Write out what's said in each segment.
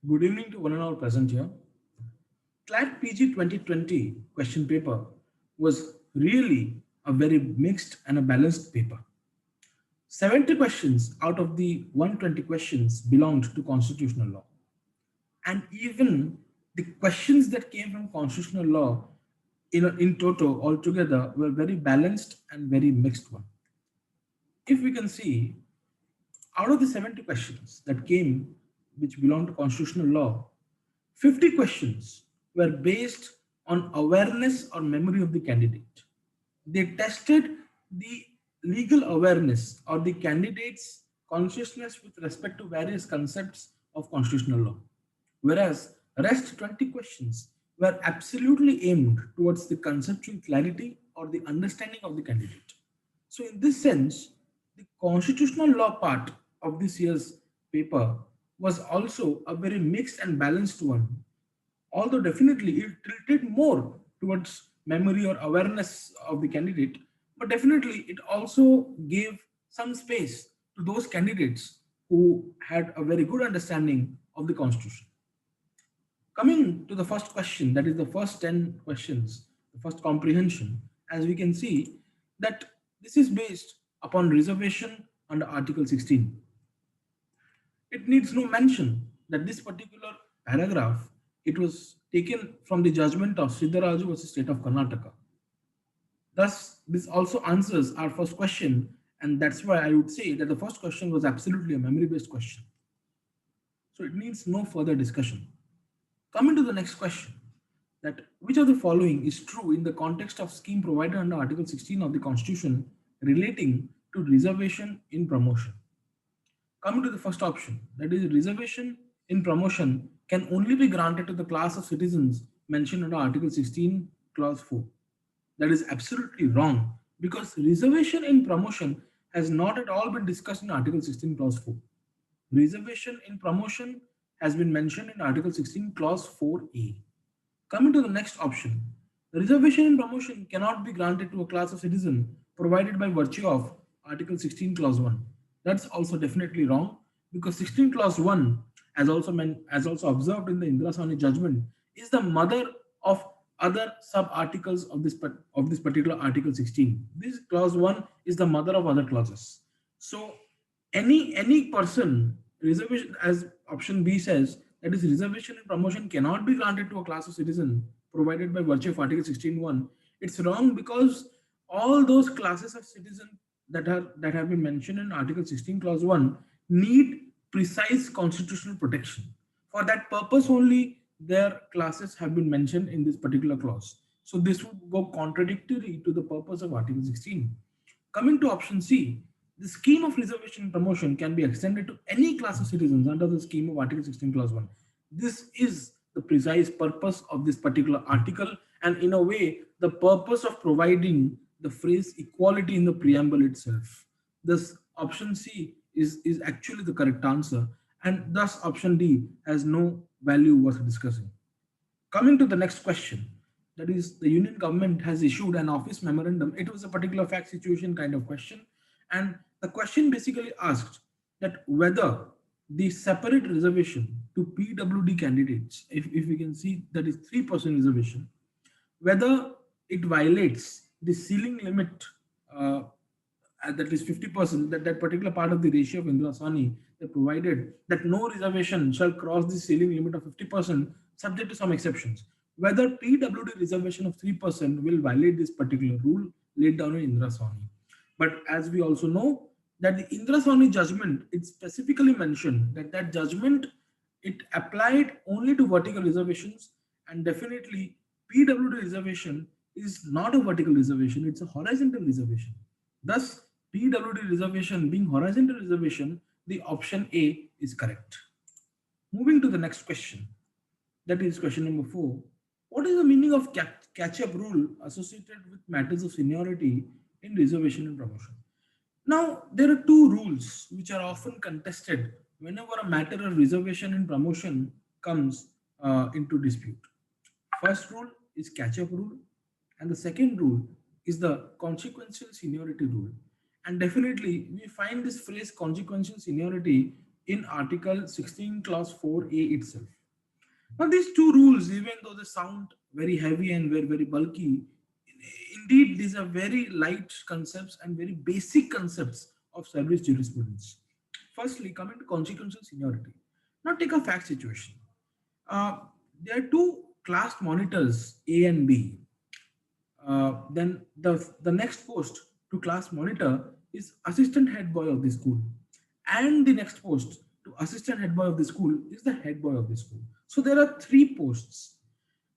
Good evening to one and all present here. CLAT PG 2020 question paper was really a very mixed and a balanced paper. 70 questions out of the 120 questions belonged to constitutional law. And even the questions that came from constitutional law in toto altogether were very balanced and very mixed one. If we can see, out of the 70 questions that came which belong to constitutional law, 50 questions were based on awareness or memory of the candidate. They tested the legal awareness or the candidate's consciousness with respect to various concepts of constitutional law. Whereas rest 20 questions were absolutely aimed towards the conceptual clarity or the understanding of the candidate. So in this sense, the constitutional law part of this year's paper was also a very mixed and balanced one, although definitely it tilted more towards memory or awareness of the candidate, but definitely it also gave some space to those candidates who had a very good understanding of the constitution. Coming to the first question, that is the first 10 questions, the first comprehension, as we can see that this is based upon reservation under Article 16. It needs no mention that this particular paragraph, it was taken from the judgment of Siddharaju versus State of Karnataka. Thus, this also answers our first question, and that's why I would say that the first question was absolutely a memory-based question. So it needs no further discussion. Coming to the next question, that which of the following is true in the context of scheme provided under Article 16 of the Constitution relating to reservation in promotion? Coming to the first option, that is reservation in promotion can only be granted to the class of citizens mentioned under Article 16, Clause 4. That is absolutely wrong because reservation in promotion has not at all been discussed in Article 16, Clause 4. Reservation in promotion has been mentioned in Article 16, Clause 4A. Coming to the next option, the reservation in promotion cannot be granted to a class of citizen provided by virtue of Article 16, Clause 1. That's also definitely wrong because 16 Clause 1, as also observed in the Indra Sawhney judgment, is the mother of other sub-articles of this particular Article 16. This Clause 1 is the mother of other clauses. So any person, reservation, as option B says, that is reservation and promotion cannot be granted to a class of citizen provided by virtue of Article 16(1). It's wrong because all those classes of citizen that have been mentioned in Article 16 Clause 1 need precise constitutional protection. For that purpose only their classes have been mentioned in this particular clause. So this would go contradictory to the purpose of Article 16. Coming to option C, the scheme of reservation and promotion can be extended to any class of citizens under the scheme of Article 16 Clause 1. This is the precise purpose of this particular article, and in a way, the purpose of providing the phrase equality in the preamble itself. Thus, option C is actually the correct answer, and thus option D has no value worth discussing. Coming to the next question, that is the union government has issued an office memorandum. It was a particular fact situation kind of question. And the question basically asked that whether the separate reservation to PWD candidates, if we can see that is 3% reservation, whether it violates the ceiling limit that is 50%, that particular part of the ratio of Indra Sawhney that provided that no reservation shall cross the ceiling limit of 50% subject to some exceptions. Whether PWD reservation of 3% will violate this particular rule laid down in Indra Sawhney. But as we also know that the Indra Sawhney judgment, it specifically mentioned that that judgment, it applied only to vertical reservations, and definitely PWD reservation is not a vertical reservation, it's a horizontal reservation. Thus, PWD reservation being horizontal reservation, the option A is correct. Moving to the next question, that is question number 4. What is the meaning of catch-up rule associated with matters of seniority in reservation and promotion? Now, there are two rules which are often contested whenever a matter of reservation and promotion comes into dispute. First rule is catch-up rule, and the second rule is the consequential seniority rule. And definitely, we find this phrase consequential seniority in Article 16, Clause 4A itself. Now, these two rules, even though they sound very heavy and very bulky, indeed, these are very light concepts and very basic concepts of service jurisprudence. Firstly, coming to consequential seniority. Now, take a fact situation. Uh, there are two class monitors, A and B. Then the next post to class monitor is assistant head boy of the school. And the next post to assistant head boy of the school is the head boy of the school. So there are three posts.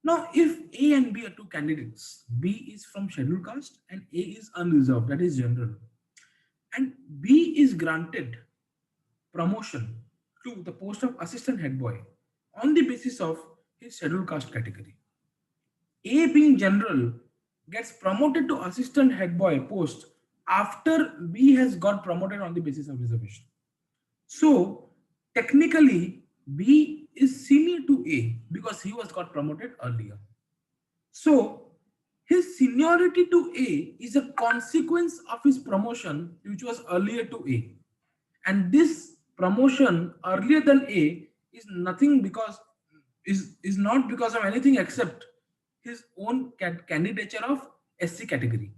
Now, if A and B are two candidates, B is from scheduled caste and A is unreserved, that is general, and B is granted promotion to the post of assistant head boy on the basis of his scheduled caste category. A being general gets promoted to assistant head boy post after B has got promoted on the basis of reservation. So technically B is senior to A because he was got promoted earlier. So his seniority to A is a consequence of his promotion which was earlier to A. And this promotion earlier than A is nothing because is not because of anything except his own candidature of SC category.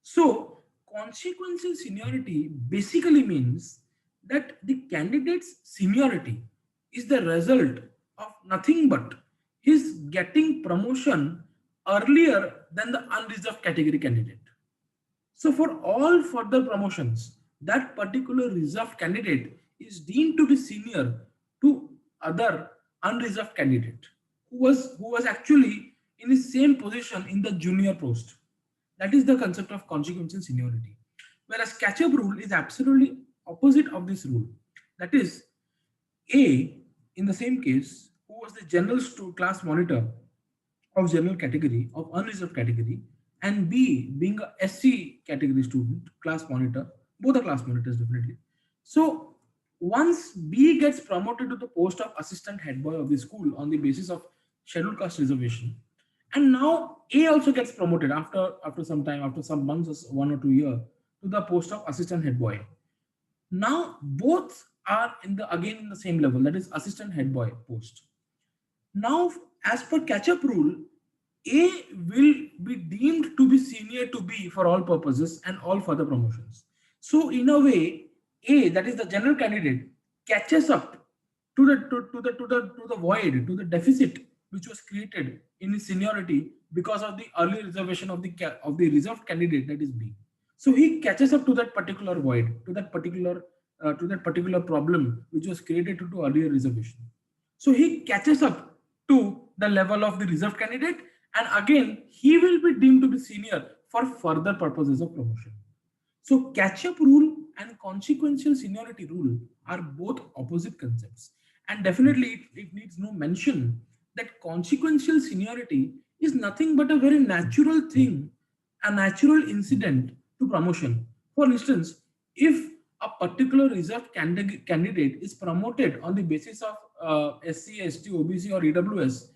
So consequential seniority basically means that the candidate's seniority is the result of nothing but his getting promotion earlier than the unreserved category candidate. So for all further promotions, that particular reserved candidate is deemed to be senior to other unreserved candidate who was actually in the same position in the junior post. That is the concept of consequential seniority. Whereas catch-up rule is absolutely opposite of this rule. That is, A, in the same case, who was the general class monitor of general category, of unreserved category, and B being a SC category student, class monitor, both are class monitors definitely. So once B gets promoted to the post of assistant head boy of the school on the basis of scheduled caste reservation, and now A also gets promoted after some time, after some months, 1 or 2 years, to the post of assistant head boy. Now both are again in the same level, that is assistant head boy post. Now, as per catch-up rule, A will be deemed to be senior to B for all purposes and all further promotions. So, in a way, A, that is the general candidate, catches up to the void, to the deficit which was created in his seniority because of the early reservation of the reserved candidate, that is B. So he catches up to that particular void, to that particular problem which was created due to earlier reservation. So he catches up to the level of the reserved candidate, and again he will be deemed to be senior for further purposes of promotion. So catch-up rule and consequential seniority rule are both opposite concepts, and definitely it needs no mention that consequential seniority is nothing but a very natural thing, a natural incident to promotion. For instance, if a particular reserved candidate is promoted on the basis of SC, ST, OBC, or EWS,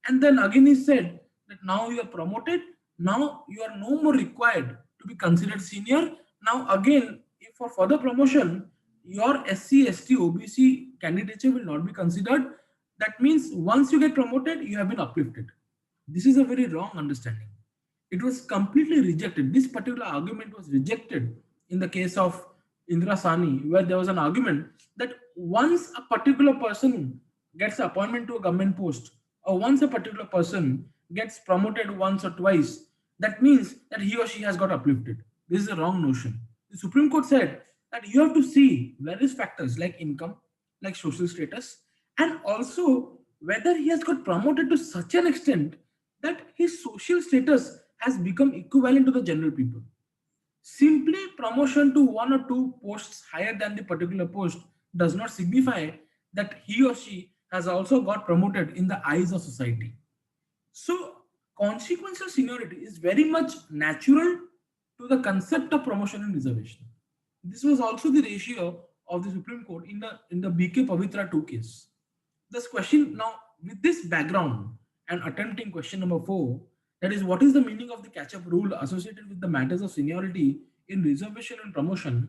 and then again is said that now you are promoted, now you are no more required to be considered senior. Now again, if for further promotion, your SC, ST, OBC candidature will not be considered. That means once you get promoted, you have been uplifted. This is a very wrong understanding. It was completely rejected. This particular argument was rejected in the case of Indra Sani, where there was an argument that once a particular person gets appointment to a government post, or once a particular person gets promoted once or twice, that means that he or she has got uplifted. This is a wrong notion. The Supreme Court said that you have to see various factors like income, like social status, and also whether he has got promoted to such an extent that his social status has become equivalent to the general people. Simply promotion to one or two posts higher than the particular post does not signify that he or she has also got promoted in the eyes of society. So, consequential seniority is very much natural to the concept of promotion and reservation. This was also the ratio of the Supreme Court in the BK Pavitra 2 case. This question now, with this background and attempting question number 4, that is, what is the meaning of the catch-up rule associated with the matters of seniority in reservation and promotion?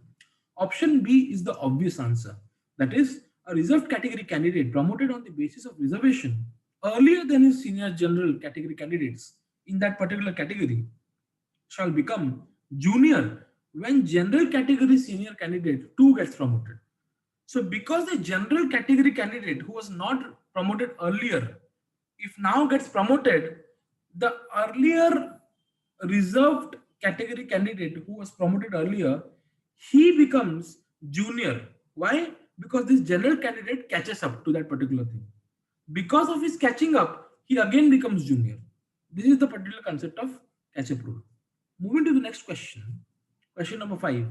Option B is the obvious answer. That is, a reserved category candidate promoted on the basis of reservation earlier than his senior general category candidates in that particular category shall become junior when general category senior candidate too gets promoted. So because the general category candidate who was not promoted earlier, if now gets promoted, the earlier reserved category candidate who was promoted earlier, he becomes junior. Why? Because this general candidate catches up to that particular thing. Because of his catching up, he again becomes junior. This is the particular concept of catch up rule. Moving to the next question, question number 5,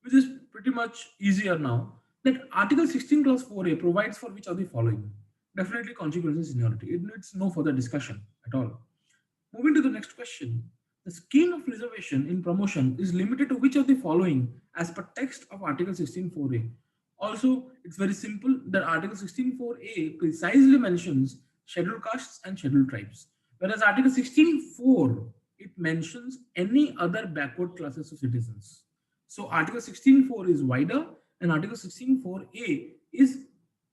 which is pretty much easier now. That Article 16 clause 4a provides for which of the following? Definitely consequences seniority. It needs no further discussion at all. Moving to the next question, the scheme of reservation in promotion is limited to which of the following as per text of Article 16.4a? Also, it's very simple that Article 16.4a precisely mentions scheduled castes and scheduled tribes, whereas Article 16.4 it mentions any other backward classes of citizens. So Article 16.4 is wider and Article 16.4a is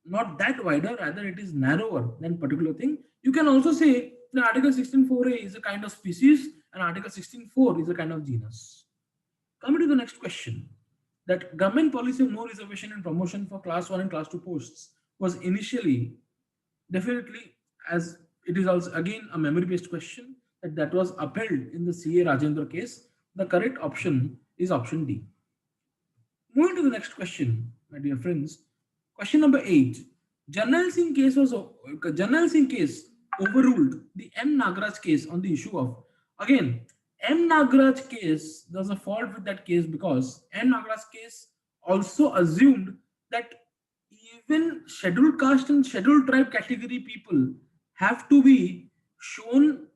not that wider, rather it is narrower than particular thing. You can also say that Article 16.4a is a kind of species and Article 16.4 is a kind of genus. Coming to the next question, that government policy of no reservation and promotion for class 1 and class 2 posts was initially definitely, as it is also again a memory based question, that was upheld in the CA Rajendra case. The correct option is option D. Moving to the next question, my dear friends. Question number 8. General Singh case overruled the M. Nagaraj case on the issue of, again, M. Nagaraj case, there's a fault with that case because M. Nagaraj case also assumed that even scheduled caste and scheduled tribe category people have to be shown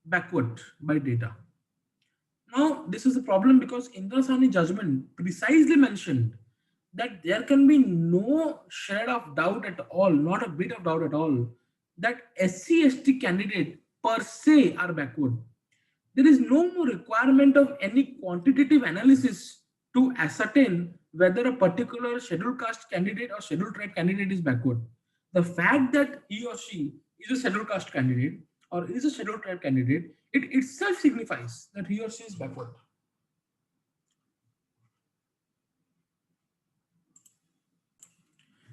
backward by data. Now, this is a problem because Indra Sawhney judgment precisely mentioned that there can be no shred of doubt at all, not a bit of doubt at all, that SC/ST candidate per se are backward. There is no more requirement of any quantitative analysis to ascertain whether a particular scheduled caste candidate or scheduled tribe candidate is backward. The fact that he or she is a scheduled caste candidate or is a scheduled tribe candidate, it itself signifies that he or she is backward.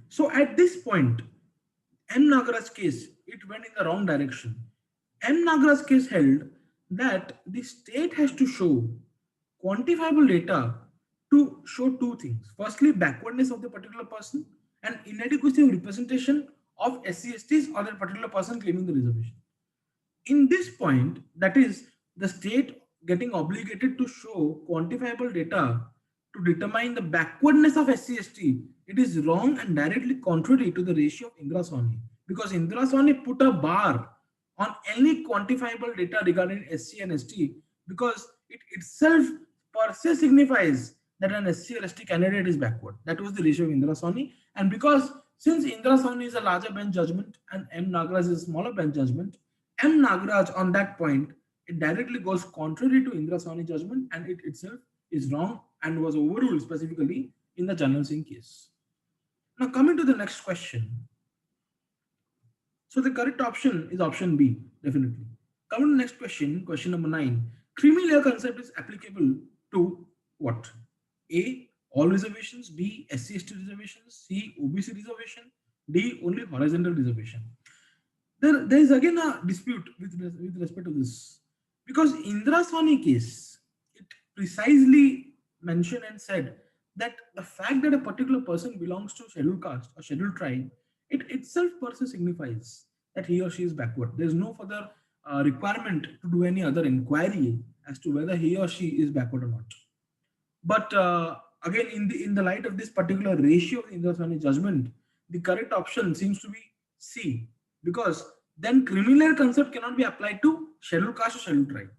So at this point, M. Nagaraj case, it went in the wrong direction. M. Nagaraj case held that the state has to show quantifiable data to show two things. Firstly, backwardness of the particular person and inadequacy of representation of SC/STs or that particular person claiming the reservation. In this point, that is the state getting obligated to show quantifiable data to determine the backwardness of SC/ST, it is wrong and directly contrary to the ratio of Indra Sawhney, because Indra Sawhney put a bar on any quantifiable data regarding SC and ST because it itself per se signifies that an SC or ST candidate is backward. That was the ratio of Indra Sawhney, and because since Indra Sawhney is a larger bench judgment and M. Nagaraj is a smaller bench judgment, M. Nagaraj on that point, it directly goes contrary to Indra Sawhney judgment and it itself is wrong and was overruled specifically in the Janal Singh case. Now coming to the next question. So the correct option is option B, definitely. Coming to the next question, question number 9. Creamy layer concept is applicable to what? A, all reservations, B, SC/ST reservations, C, OBC reservation, D, only horizontal reservation. There is again a dispute with respect to this, because Indra Sawhney case, it precisely mentioned and said that the fact that a particular person belongs to scheduled caste or scheduled tribe, it itself per se signifies that he or she is backward. There is no further requirement to do any other inquiry as to whether he or she is backward or not. But again, in the light of this particular ratio in the Sawhney judgment, the correct option seems to be C, because then criminal concept cannot be applied to scheduled caste or scheduled tribe.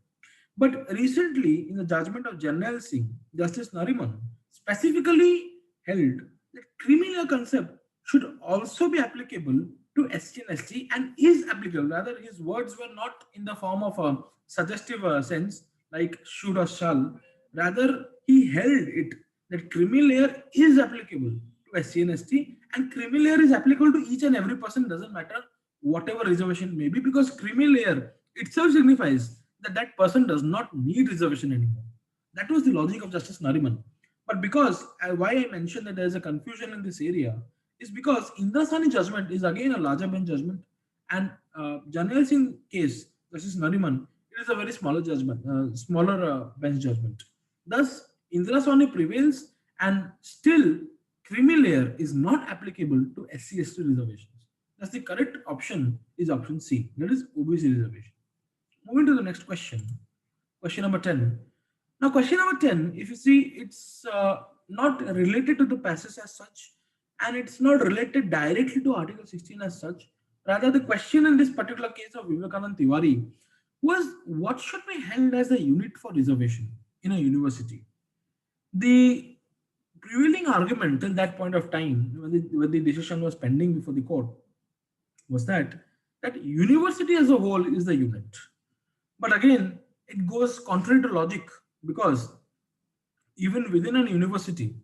But recently, in the judgment of Janal Singh, Justice Nariman specifically held that criminal concept should also be applicable to SC and ST and is applicable. Rather, his words were not in the form of a suggestive sense like should or shall. Rather, he held it that criminal layer is applicable to SC and ST, and creamy layer is applicable to each and every person, doesn't matter whatever reservation may be, because creamy layer itself signifies that that person does not need reservation anymore. That was the logic of Justice Nariman. But because why I mentioned that there is a confusion in this area is because Indrasani judgment is again a larger bench judgment, and Janel Singh case Justice Nariman, it is a very smaller judgment, smaller bench judgment. Thus, Indrasani prevails, and still creamy layer is not applicable to SC/ST reservations. Thus, the correct option is option C, that is OBC reservation. Moving to the next question, question number 10. Now, question number 10, if you see, it's not related to the passage as such, and it's not related directly to Article 16 as such. Rather, the question in this particular case of Vivekanand Tiwari was what should be held as the unit for reservation in a university. The prevailing argument till that point of time, when the decision was pending before the court, was that university as a whole is the unit. But again, it goes contrary to logic, because even within an university,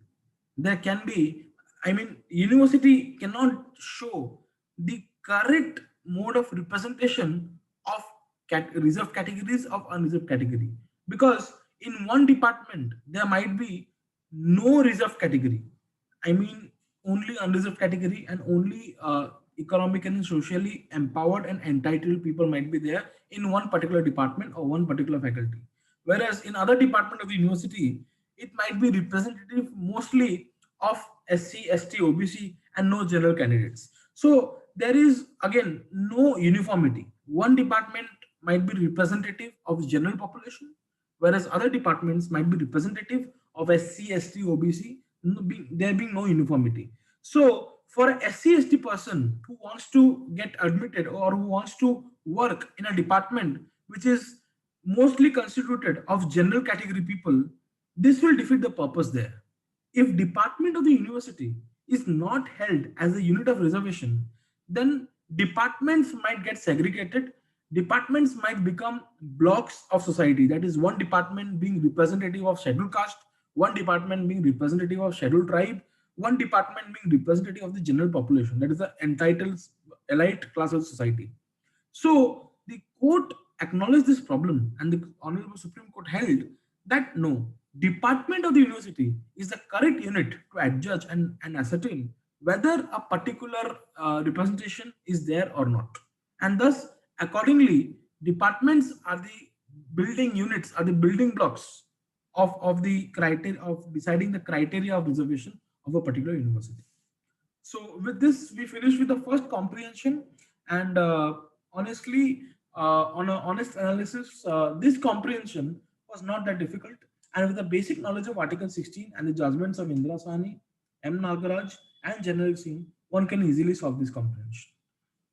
there can be, I mean, university cannot show the correct mode of representation of reserved categories of unreserved category, because in one department there might be no reserved category. I mean, only unreserved category, and only economically and socially empowered and entitled people might be there in one particular department or one particular faculty. Whereas in other department of the university, it might be representative mostly of SC, ST, OBC, and no general candidates. So there is again no uniformity. One department might be representative of general population, whereas other departments might be representative of SC, ST, OBC, there being no uniformity. So for a SC, ST person who wants to get admitted or who wants to work in a department which is mostly constituted of general category people, this will defeat the purpose there. If department of the university is not held as a unit of reservation, then departments might get segregated. Departments might become blocks of society. That is, one department being representative of scheduled caste, one department being representative of scheduled tribe, one department being representative of the general population. That is the entitled elite class of society. So the court acknowledged this problem, and the Honorable Supreme Court held that no, department of the university is the correct unit to adjudge and ascertain whether a particular representation is there or not. And thus, accordingly, departments are the building units, are the building blocks of the criteria of deciding the criteria of reservation of a particular university. So with this, we finish with the first comprehension, and honestly, on an honest analysis, this comprehension was not that difficult. And with the basic knowledge of Article 16 and the judgments of Indra Sahni, M. Nagaraj, and General Singh, one can easily solve this comprehension.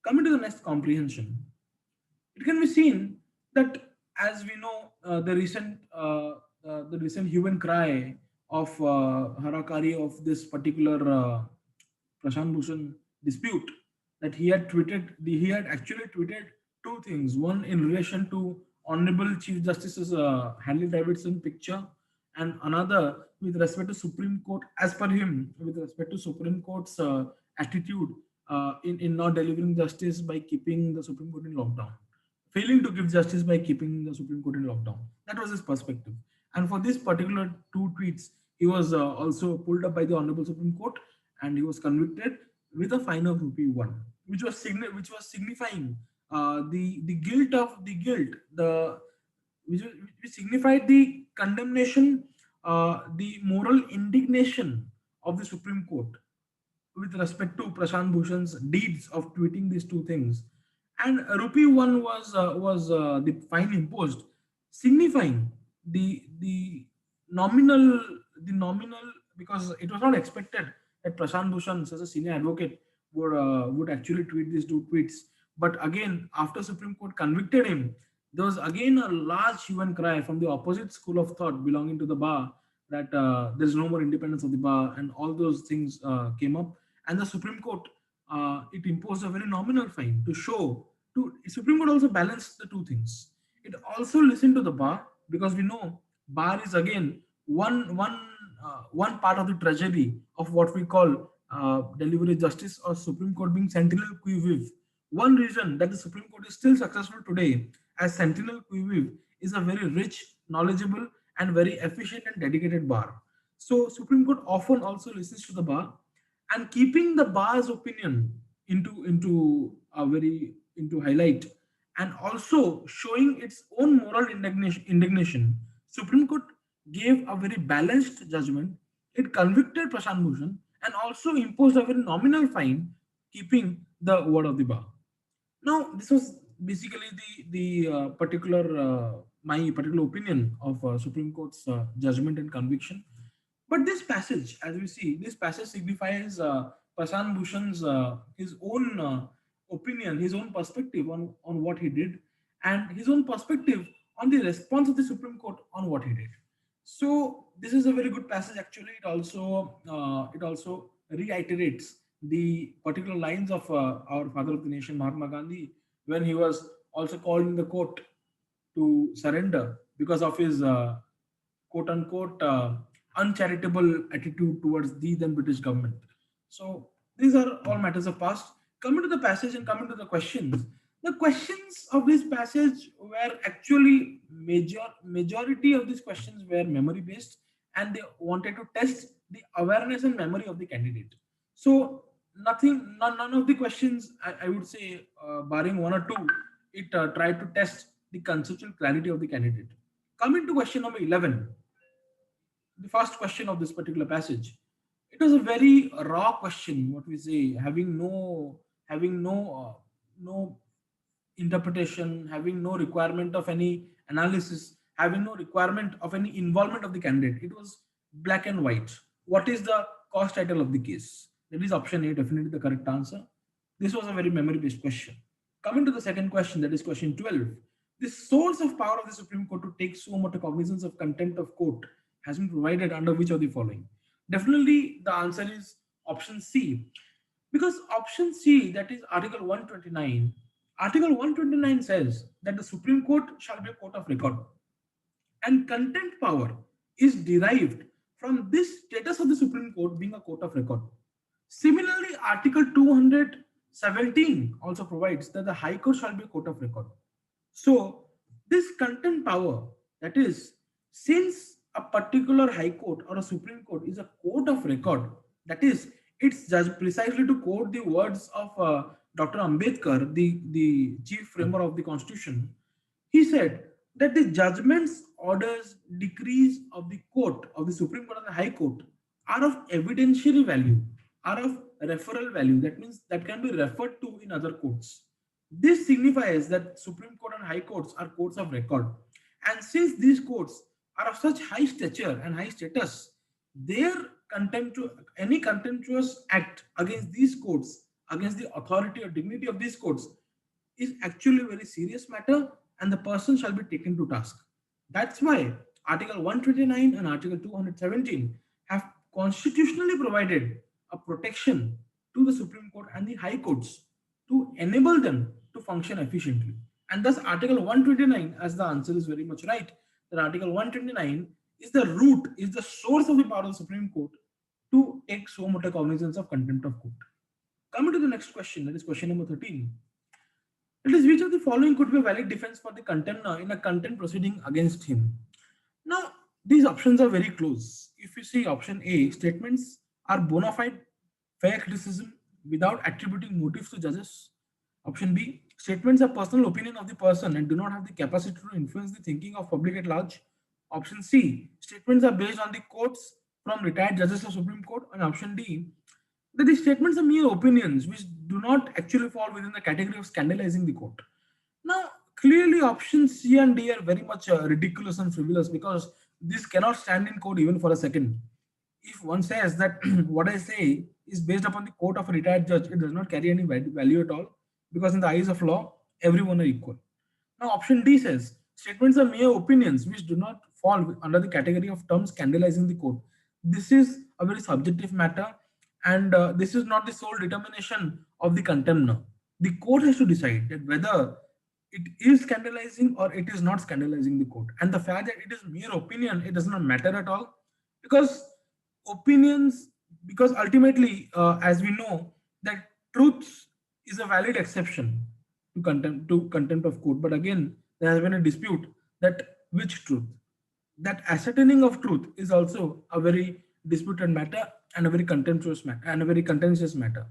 Coming to the next comprehension, it can be seen that, as we know, the recent hue and cry of Harakari of this particular Prashant Bhushan dispute, that he had actually tweeted two things. One in relation to Honorable Chief Justice's Hanley Davidson picture, and another with respect to Supreme Court, as per him, with respect to Supreme Court's attitude in not delivering justice by keeping the Supreme Court in lockdown, failing to give justice by keeping the Supreme Court in lockdown. That was his perspective. And for this particular two tweets, he was also pulled up by the Honorable Supreme Court, and he was convicted with a fine of rupee 1, which was signifying the guilt of the guilt, which signified the condemnation, the moral indignation of the Supreme Court with respect to Prashant Bhushan's deeds of tweeting these two things. And rupee 1 was the fine imposed, signifying the nominal, because it was not expected that Prashant Bhushan, such a senior advocate, would actually tweet these two tweets. But again, after Supreme Court convicted him, there was again a large hue and cry from the opposite school of thought belonging to the bar, that there's no more independence of the bar, and all those things came up. And the Supreme Court, it imposed a very nominal fine to show. Supreme Court also balanced the two things. It also listened to the bar, because we know bar is again one part of the treasury of what we call delivery justice or Supreme Court being sentinel qui vive. One reason that the Supreme Court is still successful today as sentinel qui vive is a very rich, knowledgeable, and very efficient and dedicated bar. So Supreme Court often also listens to the bar and keeping the bar's opinion into a very into highlight and also showing its own moral indignation. Supreme Court gave a very balanced judgment. It convicted Prashant Bhushan and also imposed a very nominal fine, keeping the word of the bar. Now, this was basically the particular my particular opinion of Supreme Court's judgment and conviction. But this passage, as we see, this passage signifies Prashant Bhushan's his own opinion, his own perspective on what he did, and his own perspective on the response of the Supreme Court on what he did. So this is a very good passage. Actually, it also reiterates the particular lines of our father of the nation, Mahatma Gandhi, when he was also called in the court to surrender because of his quote unquote uncharitable attitude towards the then British government. So these are all matters of past. Coming to the passage and coming to the questions of this passage were actually majority of these questions were memory based, and they wanted to test the awareness and memory of the candidate. So none of the questions I would say, barring one or two, it tried to test the conceptual clarity of the candidate. Coming to question number 11, the first question of this particular passage, it was a very raw question, what we say, having no interpretation, having no requirement of any analysis, having no requirement of any involvement of the candidate. It was black and white. What is the cause title of the case? That is option A, definitely the correct answer. This was a very memory based question. Coming to the second question, that is question 12. The source of power of the Supreme Court to take so much cognizance of contempt of court has been provided under which of the following? Definitely the answer is option C. Because option C, that is Article 129, Article 129 says that the Supreme Court shall be a court of record, and contempt power is derived from this status of the Supreme Court being a court of record. Similarly, Article 217 also provides that the High Court shall be a court of record. So, this contempt power, that is, since a particular High Court or a Supreme Court is a court of record, that is, it's just precisely to quote the words of Dr. Ambedkar, the chief framer of the Constitution. He said that the judgments, orders, decrees of the court, of the Supreme Court and the High Court, are of evidentiary value, are of referral value. That means that can be referred to in other courts. This signifies that Supreme Court and High Courts are courts of record. And since these courts are of such high stature and high status, their any contemptuous act against these courts, against the authority or dignity of these courts, is actually a very serious matter, and the person shall be taken to task. That's why Article 129 and Article 217 have constitutionally provided a protection to the Supreme Court and the High Courts to enable them to function efficiently. And thus, Article 129, as the answer is very much right, that Article 129 is the root, is the source of the power of the Supreme Court to take so much cognizance of contempt of court. Coming to the next question, that is question number 13. It is which of the following could be a valid defense for the contender in a contempt proceeding against him? Now, these options are very close. If you see option A, statements are bona fide fair criticism without attributing motives to judges. Option B, statements are personal opinion of the person and do not have the capacity to influence the thinking of public at large. Option C, statements are based on the quotes from retired judges of Supreme Court. And option D, that the statements are mere opinions which do not actually fall within the category of scandalizing the court. Now, clearly options C and D are very much ridiculous and frivolous because this cannot stand in court even for a second. If one says that what I say is based upon the quote of a retired judge, it does not carry any value at all because in the eyes of law, everyone are equal. Now, option D says statements are mere opinions which do not fall under the category of terms scandalizing the court. This is a very subjective matter, and this is not the sole determination of the contemner. The court has to decide that whether it is scandalizing or it is not scandalizing the court. And the fact that it is mere opinion, it does not matter at all because opinions because ultimately, as we know, that truth is a valid exception to contempt of court. But again, there has been a dispute that which truth, that ascertaining of truth is also a very disputed matter and a very contemptuous matter and a very contentious matter.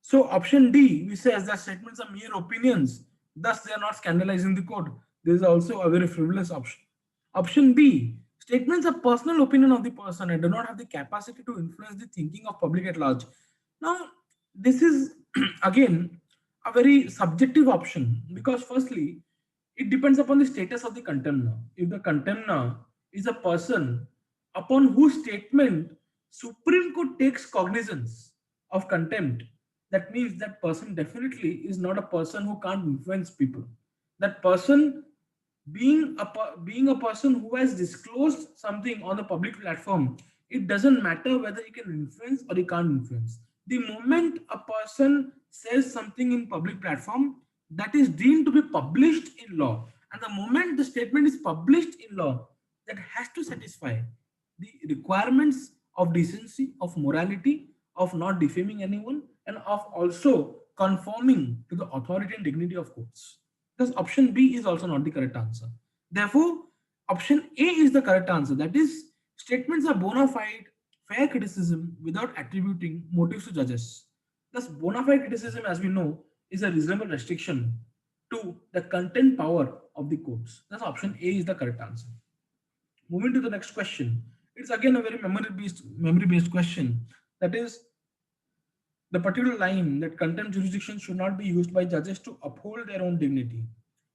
So option D, we say as the statements are mere opinions, thus they are not scandalizing the court. This is also a very frivolous option. Option B, statements are personal opinion of the person and do not have the capacity to influence the thinking of public at large. Now, this is again a very subjective option because firstly, it depends upon the status of the contemner. If the contemner is a person upon whose statement Supreme Court takes cognizance of contempt, that means that person definitely is not a person who can't influence people. That person being a person who has disclosed something on the public platform, it doesn't matter whether he can influence or he can't influence. The moment a person says something in public platform, that is deemed to be published in law, and the moment the statement is published in law, that has to satisfy the requirements of decency, of morality, of not defaming anyone, and of also conforming to the authority and dignity of courts. Thus, option B is also not the correct answer. Therefore, option A is the correct answer. That is, statements are bona fide, fair criticism without attributing motives to judges. Thus, bona fide criticism, as we know, is a reasonable restriction to the content power of the courts. Thus, option A is the correct answer. Moving to the next question, it's again a very memory based question. That is, the particular line that contempt jurisdiction should not be used by judges to uphold their own dignity.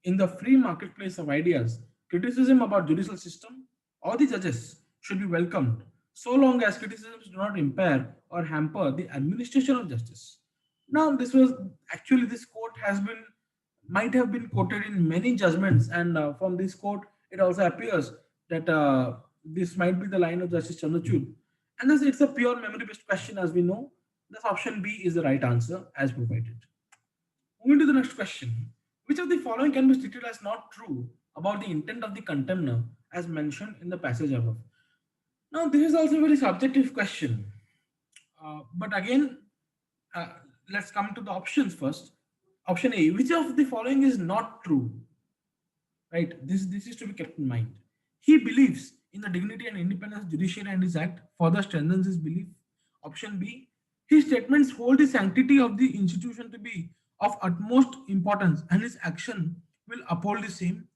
In the free marketplace of ideas, criticism about judicial system or the judges should be welcomed so long as criticisms do not impair or hamper the administration of justice. Now, this quote has been might have been quoted in many judgments, and from this quote, it also appears that this might be the line of Justice Chandrachud. And thus, it's a pure memory-based question, as we know. Thus, option B is the right answer as provided. Moving to the next question. Which of the following can be stated as not true about the intent of the contemner as mentioned in the passage above? Now, this is also a very subjective question. But again, uh, let's come to the options first. Option A, which of the following is not true? Right, this is to be kept in mind. He believes in the dignity and independence of judiciary and his act further strengthens his belief. Option B, his statements hold the sanctity of the institution to be of utmost importance and his action will uphold the same.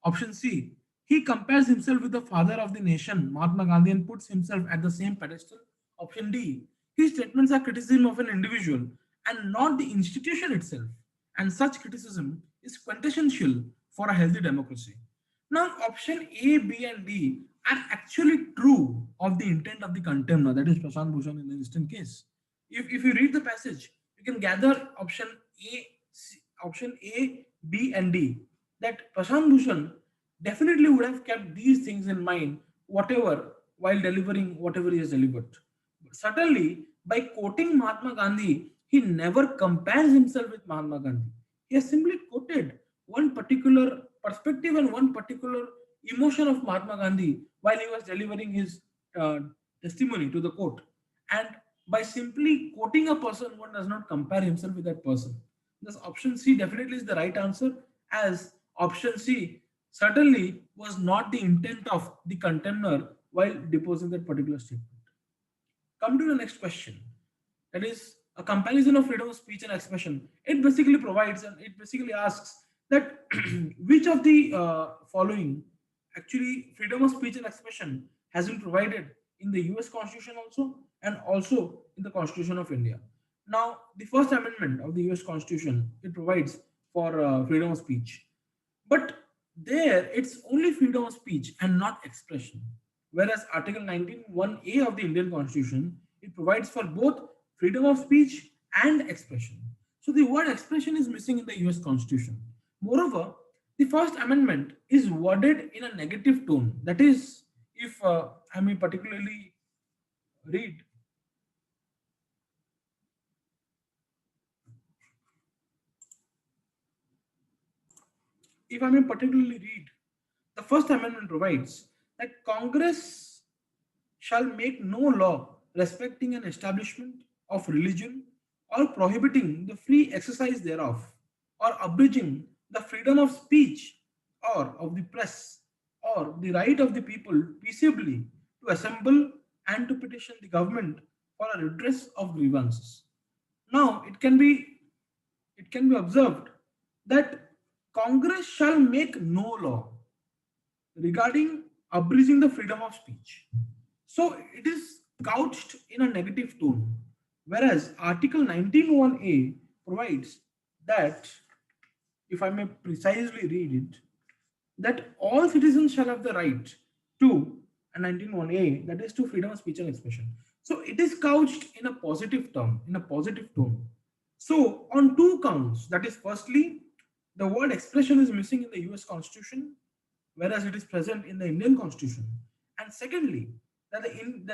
Option C, he compares himself with the father of the nation, Mahatma Gandhi, and puts himself at the same pedestal. Option D, his statements are criticism of an individual and not the institution itself, and such criticism is quintessential for a healthy democracy. Now, option A, B, and D are actually true of the intent of the contemner, that is Prashant Bhushan in the instant case. If you read the passage, you can gather option A, B, and D, that Prashant Bhushan definitely would have kept these things in mind, whatever, while delivering whatever he has delivered. But certainly, by quoting Mahatma Gandhi, he never compares himself with Mahatma Gandhi. He has simply quoted one particular perspective and one particular emotion of Mahatma Gandhi while he was delivering his uh, testimony to the court. And by simply quoting a person, one does not compare himself with that person. Thus, option C definitely is the right answer, as option C certainly was not the intent of the contemner while deposing that particular statement. Come to the next question. That is a comparison of freedom of speech and expression. It basically provides and it basically asks that which of the following actually freedom of speech and expression has been provided in the US Constitution also and also in the Constitution of India. Now, the First Amendment of the US Constitution, it provides for freedom of speech. But there, it's only freedom of speech and not expression. Whereas Article 19(1)(a) of the Indian Constitution, it provides for both freedom of speech and expression. So the word expression is missing in the US Constitution. Moreover, the First Amendment is worded in a negative tone. That is, if I may particularly read, if I may particularly read, the First Amendment provides that Congress shall make no law respecting an establishment of religion, or prohibiting the free exercise thereof, or abridging the freedom of speech or of the press, or the right of the people peaceably to assemble and to petition the government for a redress of grievances. Now, it can be observed that Congress shall make no law regarding abridging the freedom of speech. So it is couched in a negative tone, whereas Article 19(1)(a) provides that, if I may precisely read it, that all citizens shall have the right to, and 19(1)(a), that is to freedom of speech and expression. So it is couched in a positive term, in a positive tone. So on two counts, that is, firstly, the word expression is missing in the US Constitution, whereas it is present in the Indian Constitution. And secondly, that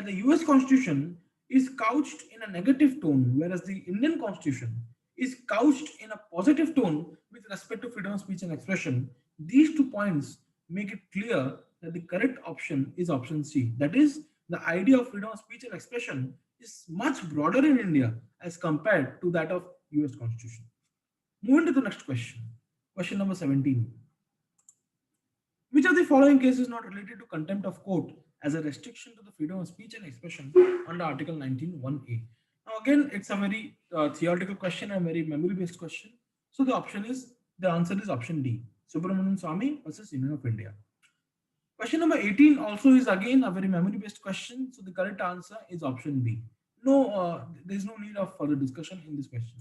the US Constitution is couched in a negative tone, whereas the Indian Constitution is couched in a positive tone with respect to freedom of speech and expression. These 2 points make it clear that the correct option is option C. That is, the idea of freedom of speech and expression is much broader in India as compared to that of US Constitution. Moving to the next question. Question number 17. Which of the following cases is not related to contempt of court as a restriction to the freedom of speech and expression under Article 19(1)(a)? Now, again, it's a very theoretical question and very memory-based question. So the answer is option D. Subramanian Swamy versus Union of India. Question number 18 also is again a very memory-based question. So the correct answer is option B. No, there is no need of further discussion in this question.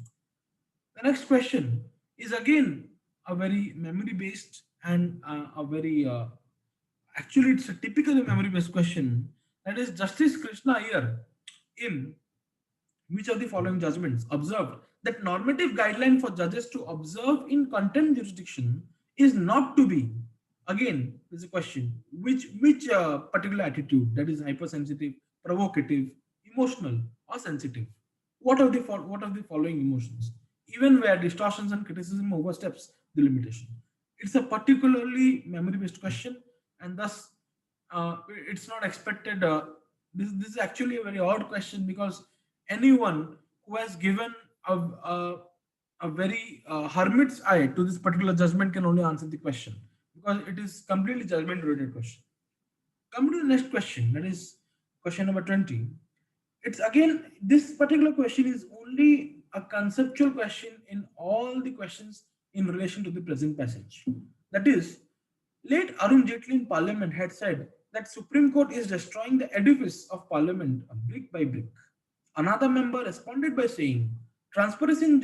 The next question is again a very memory-based and a very actually it's a typically memory-based question. That is, Justice Krishna Iyer, in which of the following judgments, observed that normative guideline for judges to observe in contempt jurisdiction is not to be, again there's a question, which particular attitude, that is hypersensitive, provocative, emotional, or sensitive. What of the following emotions, even where distortions and criticism oversteps the limitation? It's a particularly memory based question, and thus it's not expected. This is actually a very odd question, because anyone who has given a very hermit's eye to this particular judgment can only answer the question, because it is completely judgment related question. Coming to the next question, that is question number 20. It's again, this particular question is only a conceptual question in all the questions in relation to the present passage. That is, late Arun Jaitley in Parliament had said that Supreme Court is destroying the edifice of Parliament brick by brick. Another member responded by saying, transparency in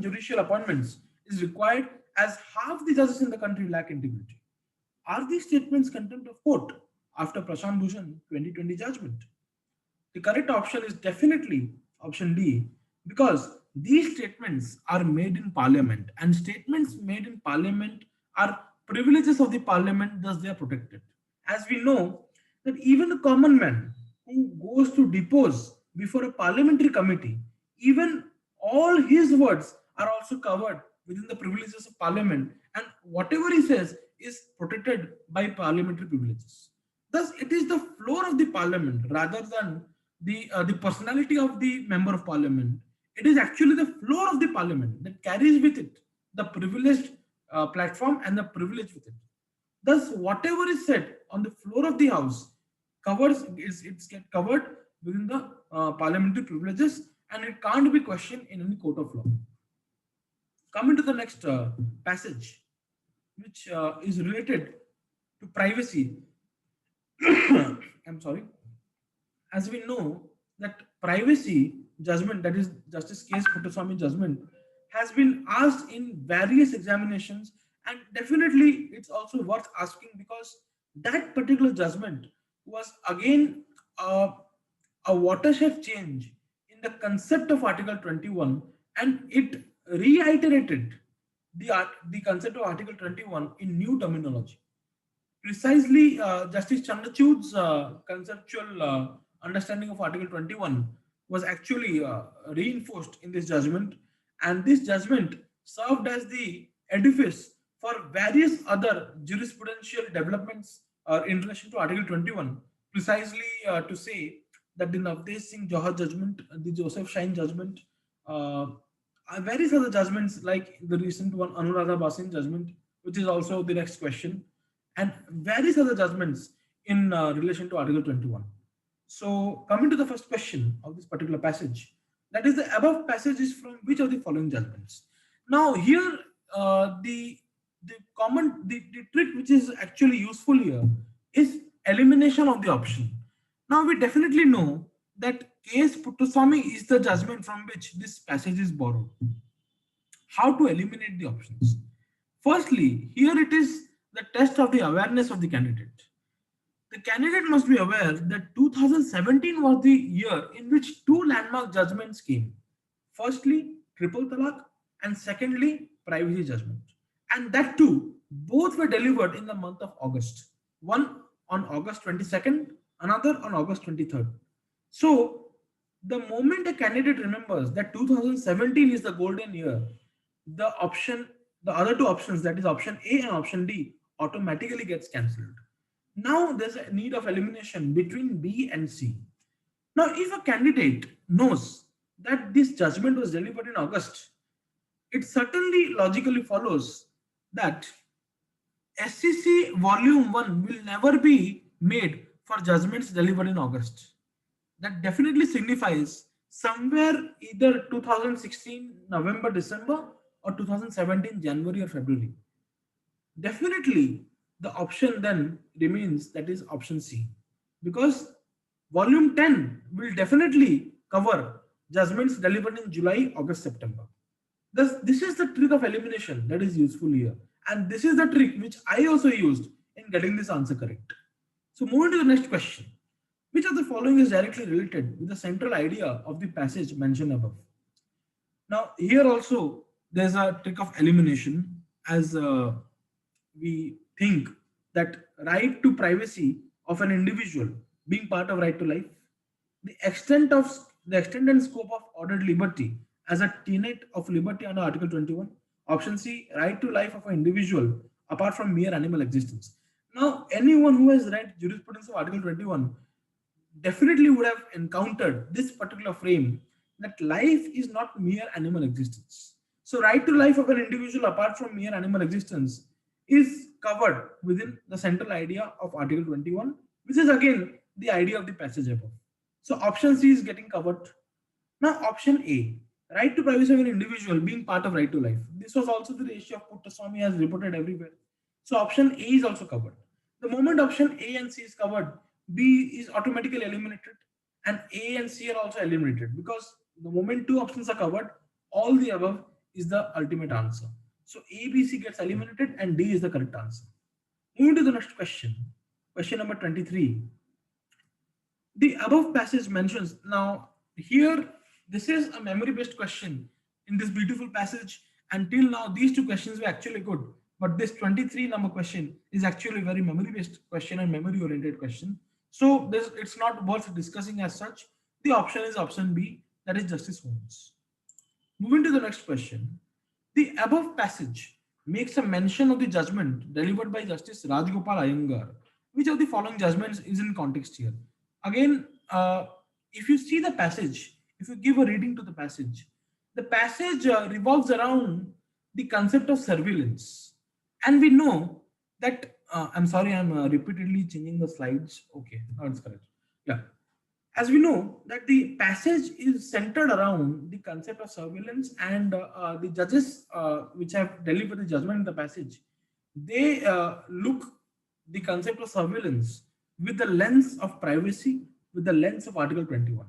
judicial appointments is required as half the judges in the country lack integrity. Are these statements contempt of court after Prashant Bhushan 2020 judgment? The correct option is definitely option D, because these statements are made in parliament, and statements made in parliament are privileges of the parliament, thus they are protected. As we know that even a common man who goes to depose before a parliamentary committee, even all his words are also covered within the privileges of parliament, and whatever he says is protected by parliamentary privileges. Thus, it is the floor of the parliament rather than the personality of the member of parliament. It is actually the floor of the parliament that carries with it the privileged platform and the privilege with it. Thus, whatever is said on the floor of the house it's get covered within the parliamentary privileges, and it can't be questioned in any court of law. Coming to the next passage, which is related to privacy. I'm sorry. As we know that privacy judgment, that is Justice K.S. Puttaswamy judgment, has been asked in various examinations, and definitely it's also worth asking, because that particular judgment was again a watershed change in the concept of Article 21, and it reiterated the concept of Article 21 in new terminology. Precisely, Justice Chandrachud's conceptual understanding of Article 21 was actually reinforced in this judgment, and this judgment served as the edifice for various other jurisprudential developments in relation to Article 21, precisely to say that the Navdesh Singh Johar judgment, the Joseph Shine judgment, uh, various other judgments like the recent one, Anuradha Basin judgment, which is also the next question, and various other judgments in relation to Article 21. So, coming to the first question of this particular passage, that is the above passage is from which of the following judgments? Now, here the trick which is actually useful here is elimination of the option. Now, we definitely know that case Puttaswamy is the judgment from which this passage is borrowed. How to eliminate the options? Firstly, here it is the test of the awareness of the candidate. The candidate must be aware that 2017 was the year in which two landmark judgments came. Firstly, triple talaq, and secondly, privacy judgment. And that too, both were delivered in the month of August. One on August 22nd, another on August 23rd. So, the moment a candidate remembers that 2017 is the golden year, the other two options, that is option A and option D, automatically gets cancelled. Now there's a need of elimination between B and C. Now, if a candidate knows that this judgment was delivered in August, it certainly logically follows that SCC Volume 1 will never be made for judgments delivered in August. That definitely signifies somewhere either 2016 November, December or 2017 January or February. Definitely, the option then remains, that is option C, because volume 10 will definitely cover judgments delivered in July, August, September. Thus, this is the trick of elimination that is useful here. And this is the trick which I also used in getting this answer correct. So, moving to the next question. Which of the following is directly related with the central idea of the passage mentioned above? Now, here also there's a trick of elimination, as we think that right to privacy of an individual being part of right to life, the extent and scope of ordered liberty as a tenet of liberty under Article 21. Option C, right to life of an individual apart from mere animal existence. Now, anyone who has read jurisprudence of Article 21 definitely would have encountered this particular frame, that life is not mere animal existence. So, right to life of an individual apart from mere animal existence is covered within the central idea of Article 21, which is again the idea of the passage above. So, option C is getting covered. Now, option A, right to privacy of an individual being part of right to life. This was also the issue of Puttaswamy has reported everywhere. So, option A is also covered. The moment option A and C is covered, B is automatically eliminated, and A and C are also eliminated, because the moment two options are covered, all the above is the ultimate answer. So A, B, C gets eliminated and D is the correct answer. Moving to the next question, question number 23. The above passage mentions, now here this is a memory based question in this beautiful passage. Until now these two questions were actually good, but this 23 number question is actually a very memory based question and memory oriented question. So this, it's not worth discussing as such. The option is option B, that is Justice Holmes. Moving to the next question. The above passage makes a mention of the judgment delivered by Justice Rajgopal Iyengar. Which of the following judgments is in context here? Again, if you see the passage, if you give a reading to the passage revolves around the concept of surveillance. And we know that, I'm sorry, I'm repeatedly changing the slides. Okay, now it's correct. Yeah. As we know that the passage is centered around the concept of surveillance, and the judges which have delivered the judgment in the passage, they look the concept of surveillance with the lens of privacy, with the lens of Article 21.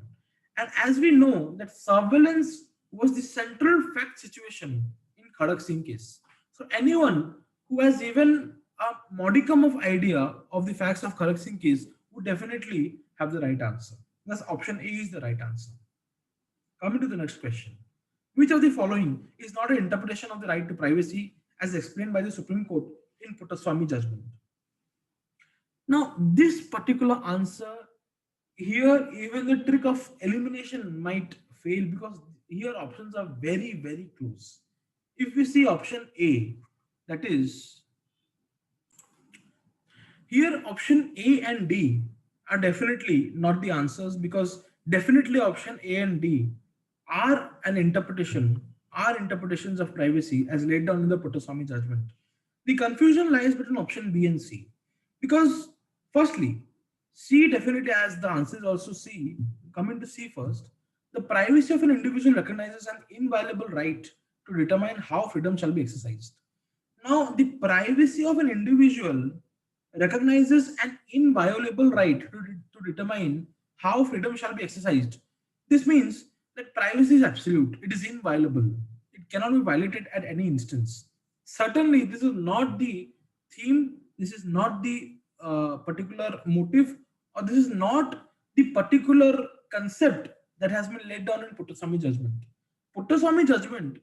And as we know that surveillance was the central fact situation in Khadak Singh case. So anyone who has even a modicum of idea of the facts of Khadak Singh case would definitely have the right answer. Thus, option A is the right answer. Coming to the next question. Which of the following is not an interpretation of the right to privacy as explained by the Supreme Court in Puttaswamy judgment? Now, this particular answer here, even the trick of elimination might fail, because here options are very, very close. If we see option A, that is here option A and D, are definitely not the answers, because definitely option A and D are an interpretation, are interpretations of privacy as laid down in the Puttaswamy judgment. The confusion lies between option B and C, because firstly, C definitely has the answers also C. Coming to C first, the privacy of an individual recognizes an inviolable right to determine how freedom shall be exercised. Now, the privacy of an individual recognizes an inviolable right to determine how freedom shall be exercised. This means that privacy is absolute, it is inviolable, it cannot be violated at any instance. Certainly, this is not the theme, this is not the particular motive, or this is not the particular concept that has been laid down in Puttaswamy judgment. Puttaswamy judgment,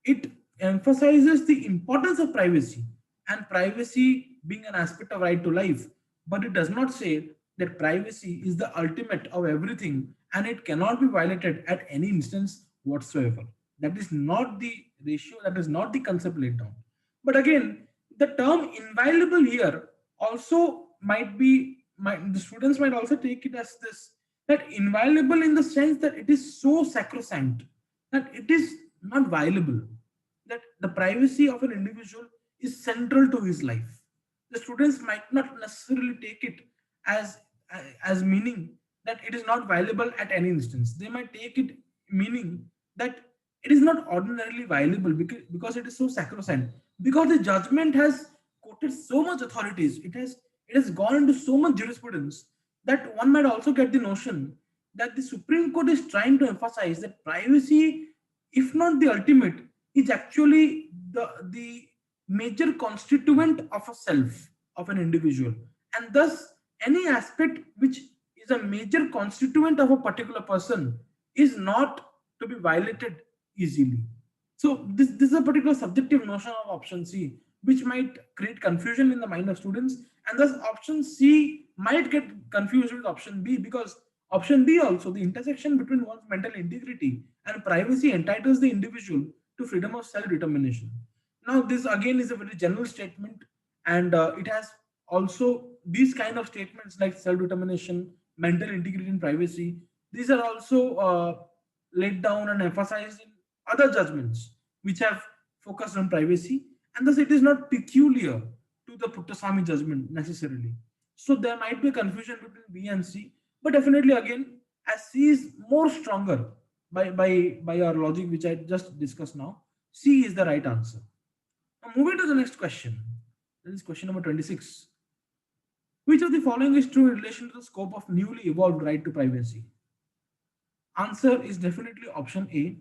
it emphasizes the importance of privacy and privacy being an aspect of right to life, but it does not say that privacy is the ultimate of everything and it cannot be violated at any instance whatsoever. That is not the ratio, that is not the concept laid down. But again, the term inviolable here also the students might also take it as this, that inviolable in the sense that it is so sacrosanct that it is not violable, that the privacy of an individual is central to his life. The students might not necessarily take it as as meaning that it is not violable at any instance. They might take it meaning that it is not ordinarily violable because it is so sacrosanct, because the judgment has quoted so much authorities, it has gone into so much jurisprudence, that one might also get the notion that the Supreme Court is trying to emphasize that privacy, if not the ultimate, is actually the major constituent of a self, of an individual, and thus any aspect which is a major constituent of a particular person is not to be violated easily. So this is a particular subjective notion of option C, which might create confusion in the mind of students, and thus option C might get confused with option B, because option B also, the intersection between one's mental integrity and privacy entitles the individual to freedom of self-determination. Now, this again is a very general statement, and it has also these kind of statements like self-determination, mental integrity, and privacy. These are also laid down and emphasized in other judgments which have focused on privacy, and thus it is not peculiar to the Puttaswamy judgment necessarily. So there might be a confusion between B and C, but definitely again, as C is more stronger by our logic which I just discussed now, C is the right answer. Now moving to the next question. This is question number 26. Which of the following is true in relation to the scope of newly evolved right to privacy? Answer is definitely option A,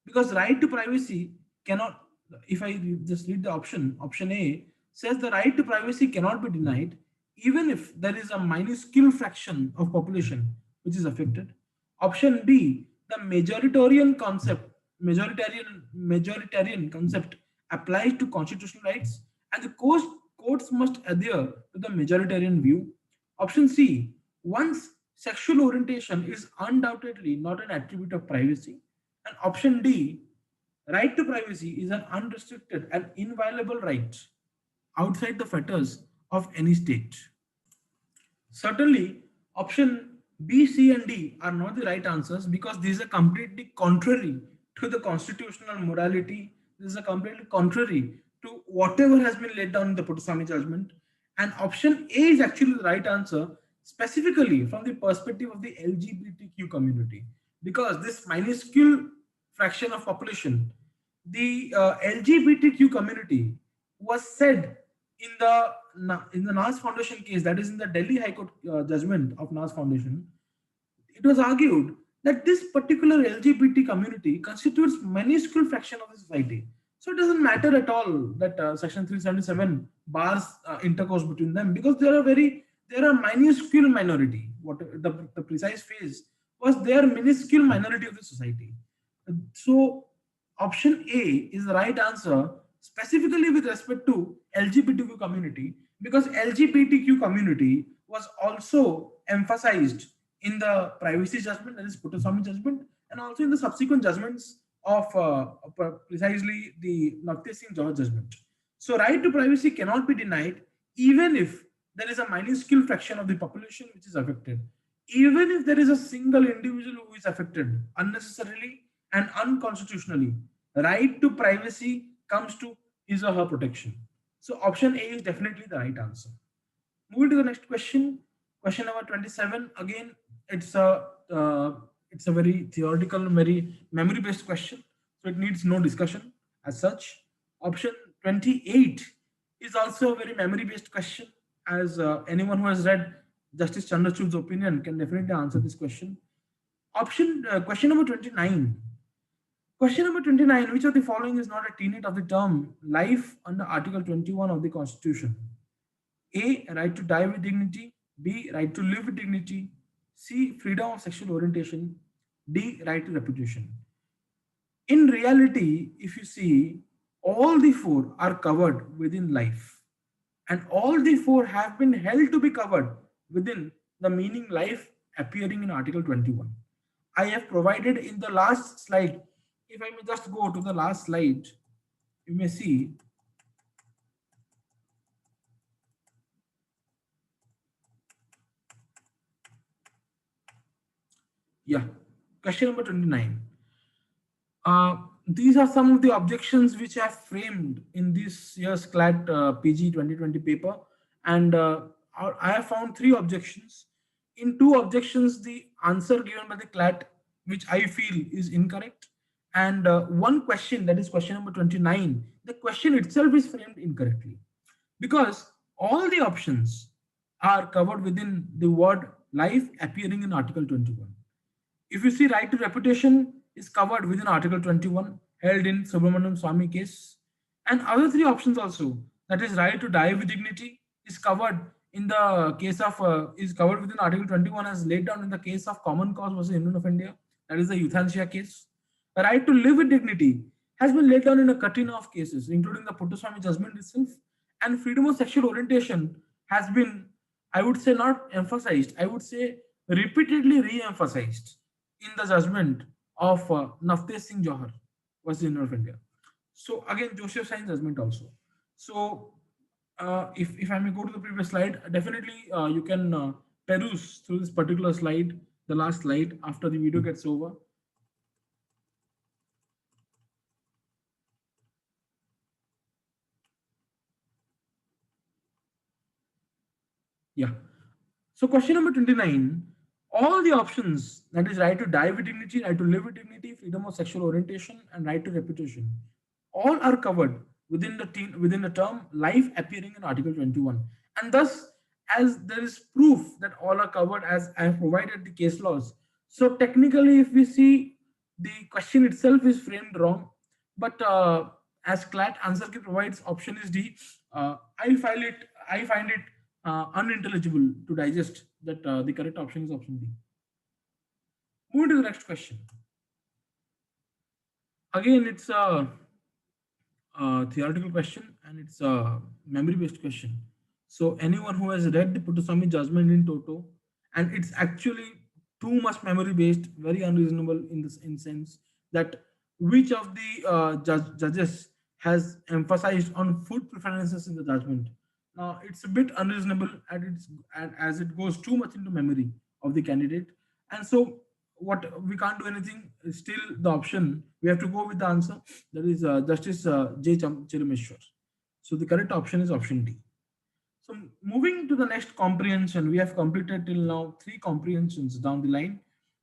because right to privacy cannot, if I just read the option A says the right to privacy cannot be denied even if there is a minuscule fraction of population which is affected. Option B, the majoritarian concept applies to constitutional rights, and the courts must adhere to the majoritarian view. Option C, one's sexual orientation is undoubtedly not an attribute of privacy. And option D, right to privacy is an unrestricted and inviolable right outside the fetters of any state. Certainly, option B, C, and D are not the right answers, because these are completely contrary to the constitutional morality. This is completely contrary to whatever has been laid down in the Puttaswamy judgment. And option A is actually the right answer, specifically from the perspective of the LGBTQ community, because this minuscule fraction of population, the LGBTQ community, was said in the Nas Foundation case, that is in the Delhi High Court judgment of Nas Foundation. It was argued that this particular LGBT community constitutes minuscule fraction of the society. So it doesn't matter at all that Section 377 bars intercourse between them, because they are a minuscule minority. What the precise phrase was, they are minuscule minority of the society. So option A is the right answer, specifically with respect to LGBTQ community, because LGBTQ community was also emphasized in the privacy judgment, that is Puttaswamy judgment, and also in the subsequent judgments of precisely the Navtej Singh George judgment. So right to privacy cannot be denied even if there is a minuscule fraction of the population which is affected. Even if there is a single individual who is affected unnecessarily and unconstitutionally, right to privacy comes to his or her protection. So option A is definitely the right answer. Moving to the next question, question number 27. Again, it's a it's a very theoretical, very memory-based question, so it needs no discussion as such. Option 28 is also a very memory-based question, as anyone who has read Justice Chandrachud's opinion can definitely answer this question. Question number 29. Question number 29. Which of the following is not a tenet of the term life under Article 21 of the Constitution? A. Right to die with dignity. B. Right to live with dignity. C. Freedom of sexual orientation. D. Right to reputation. In reality, if you see, all the four are covered within life, and all the four have been held to be covered within the meaning life appearing in Article 21. I have provided in the last slide. If I may just go to the last slide, you may see. Yeah, question number 29. These are some of the objections which I have framed in this year's CLAT PG 2020 paper, and I have found three objections. In two objections, the answer given by the CLAT, which I feel is incorrect, and one question, that is question number 29, the question itself is framed incorrectly, because all the options are covered within the word life appearing in Article 21. If you see, right to reputation is covered within Article 21, held in Subramanian Swamy case, and other three options also, that is right to die with dignity, is covered in the case of is covered within Article 21 as laid down in the case of Common Cause versus Union of India, that is the euthanasia case. The right to live with dignity has been laid down in a curtain of cases, including the Puttaswamy judgment itself, and freedom of sexual orientation has been, I would say, not emphasized, I would say repeatedly re-emphasized in the judgment of Navtej Singh Johar versus Union of India. So again, Joseph Sain's judgment also. So if I may go to the previous slide, definitely you can peruse through this particular slide, the last slide after the video gets over. Yeah. So question number 29, all the options, that is right to die with dignity, right to live with dignity, freedom of sexual orientation, and right to reputation, all are covered within the term life appearing in Article 21. And thus, as there is proof that all are covered as I have provided the case laws, so technically if we see, the question itself is framed wrong, but as CLAT answer key provides, option is D. I find it unintelligible to digest that the correct option is option D. Moving to the next question. Again, it's a theoretical question and it's a memory based question. So anyone who has read the Puttaswamy judgment in toto, and it's actually too much memory based, very unreasonable in this in sense that which of the judges has emphasized on food preferences in the judgment. Now it's a bit unreasonable as it goes too much into memory of the candidate, and so what we can't do anything. Still, the option we have to go with the answer, that is Justice Chirameshwar. So the correct option is option D. So moving to the next comprehension, we have completed till now three comprehensions down the line.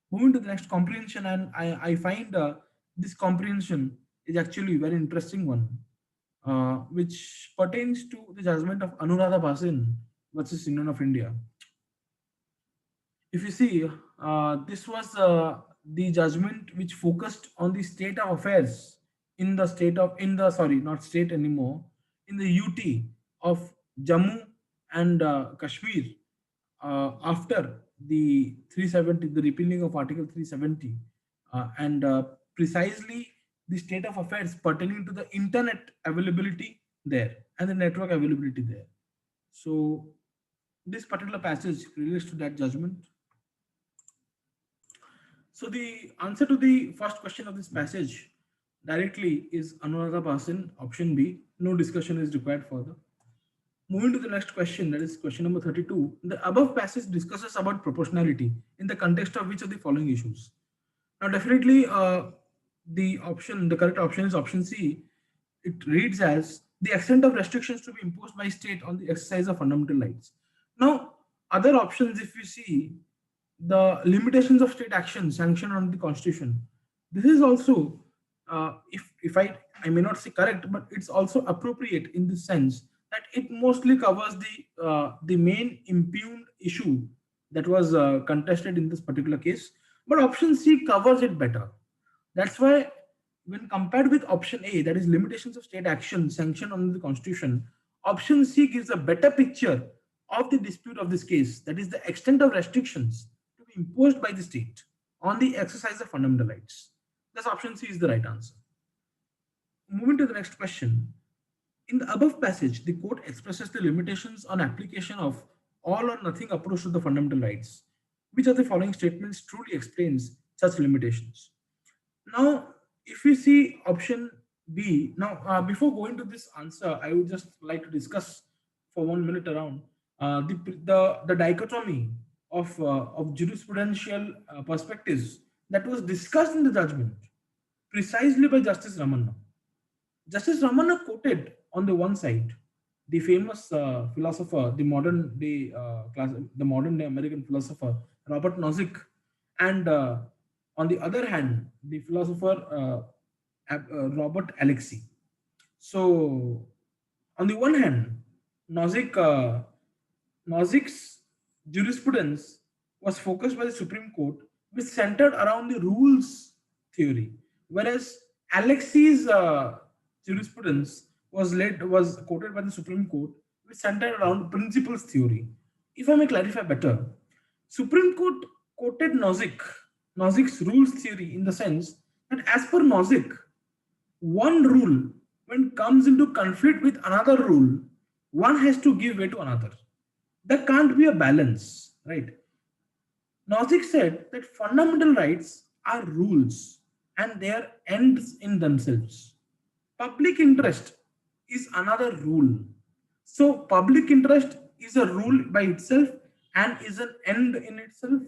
Moving to the next comprehension, and I find this comprehension is actually a very interesting one, which pertains to the judgment of Anuradha Bhasin versus Union of India. If you see, this was the judgment which focused on the state of affairs in the state of, in the, sorry, not state anymore, in the UT of Jammu and Kashmir after the 370, the repealing of Article 370, and precisely the state of affairs pertaining to the internet availability there and the network availability there. So this particular passage relates to that judgment. So the answer to the first question of this passage directly is Anuradha Bhasin, option B. No discussion is required further. Moving to the next question, that is question number 32. The above passage discusses about proportionality in the context of which of the following issues? Now, definitely, the correct option is option C. It reads as the extent of restrictions to be imposed by state on the exercise of fundamental rights. Now, other options, if you see, the limitations of state action sanctioned under the Constitution. This is also, if I may not say correct, but it's also appropriate in the sense that it mostly covers the main impugned issue that was contested in this particular case. But option C covers it better. That's why, when compared with option A, that is limitations of state action sanctioned under the Constitution, option C gives a better picture of the dispute of this case, that is, the extent of restrictions to be imposed by the state on the exercise of fundamental rights. Thus, option C is the right answer. Moving to the next question. In the above passage, the court expresses the limitations on application of all or nothing approach to the fundamental rights. Which of the following statements truly explains such limitations? Now, if we see option B, now before going to this answer, I would just like to discuss for 1 minute around the dichotomy of jurisprudential perspectives that was discussed in the judgment precisely by Justice Ramanna. Justice Ramanna quoted on the one side the famous philosopher, the modern day American philosopher Robert Nozick, and on the other hand, the philosopher Robert Alexey. So, on the one hand, Nozick, Nozick's jurisprudence was focused by the Supreme Court, which centered around the rules theory, whereas Alexey's jurisprudence was quoted by the Supreme Court, which centered around principles theory. If I may clarify better, Supreme Court quoted Nozick's rules theory in the sense that, as per Nozick, one rule, when comes into conflict with another rule, one has to give way to another. There can't be a balance, right? Nozick said that fundamental rights are rules and they are ends in themselves. Public interest is another rule. So, public interest is a rule by itself and is an end in itself.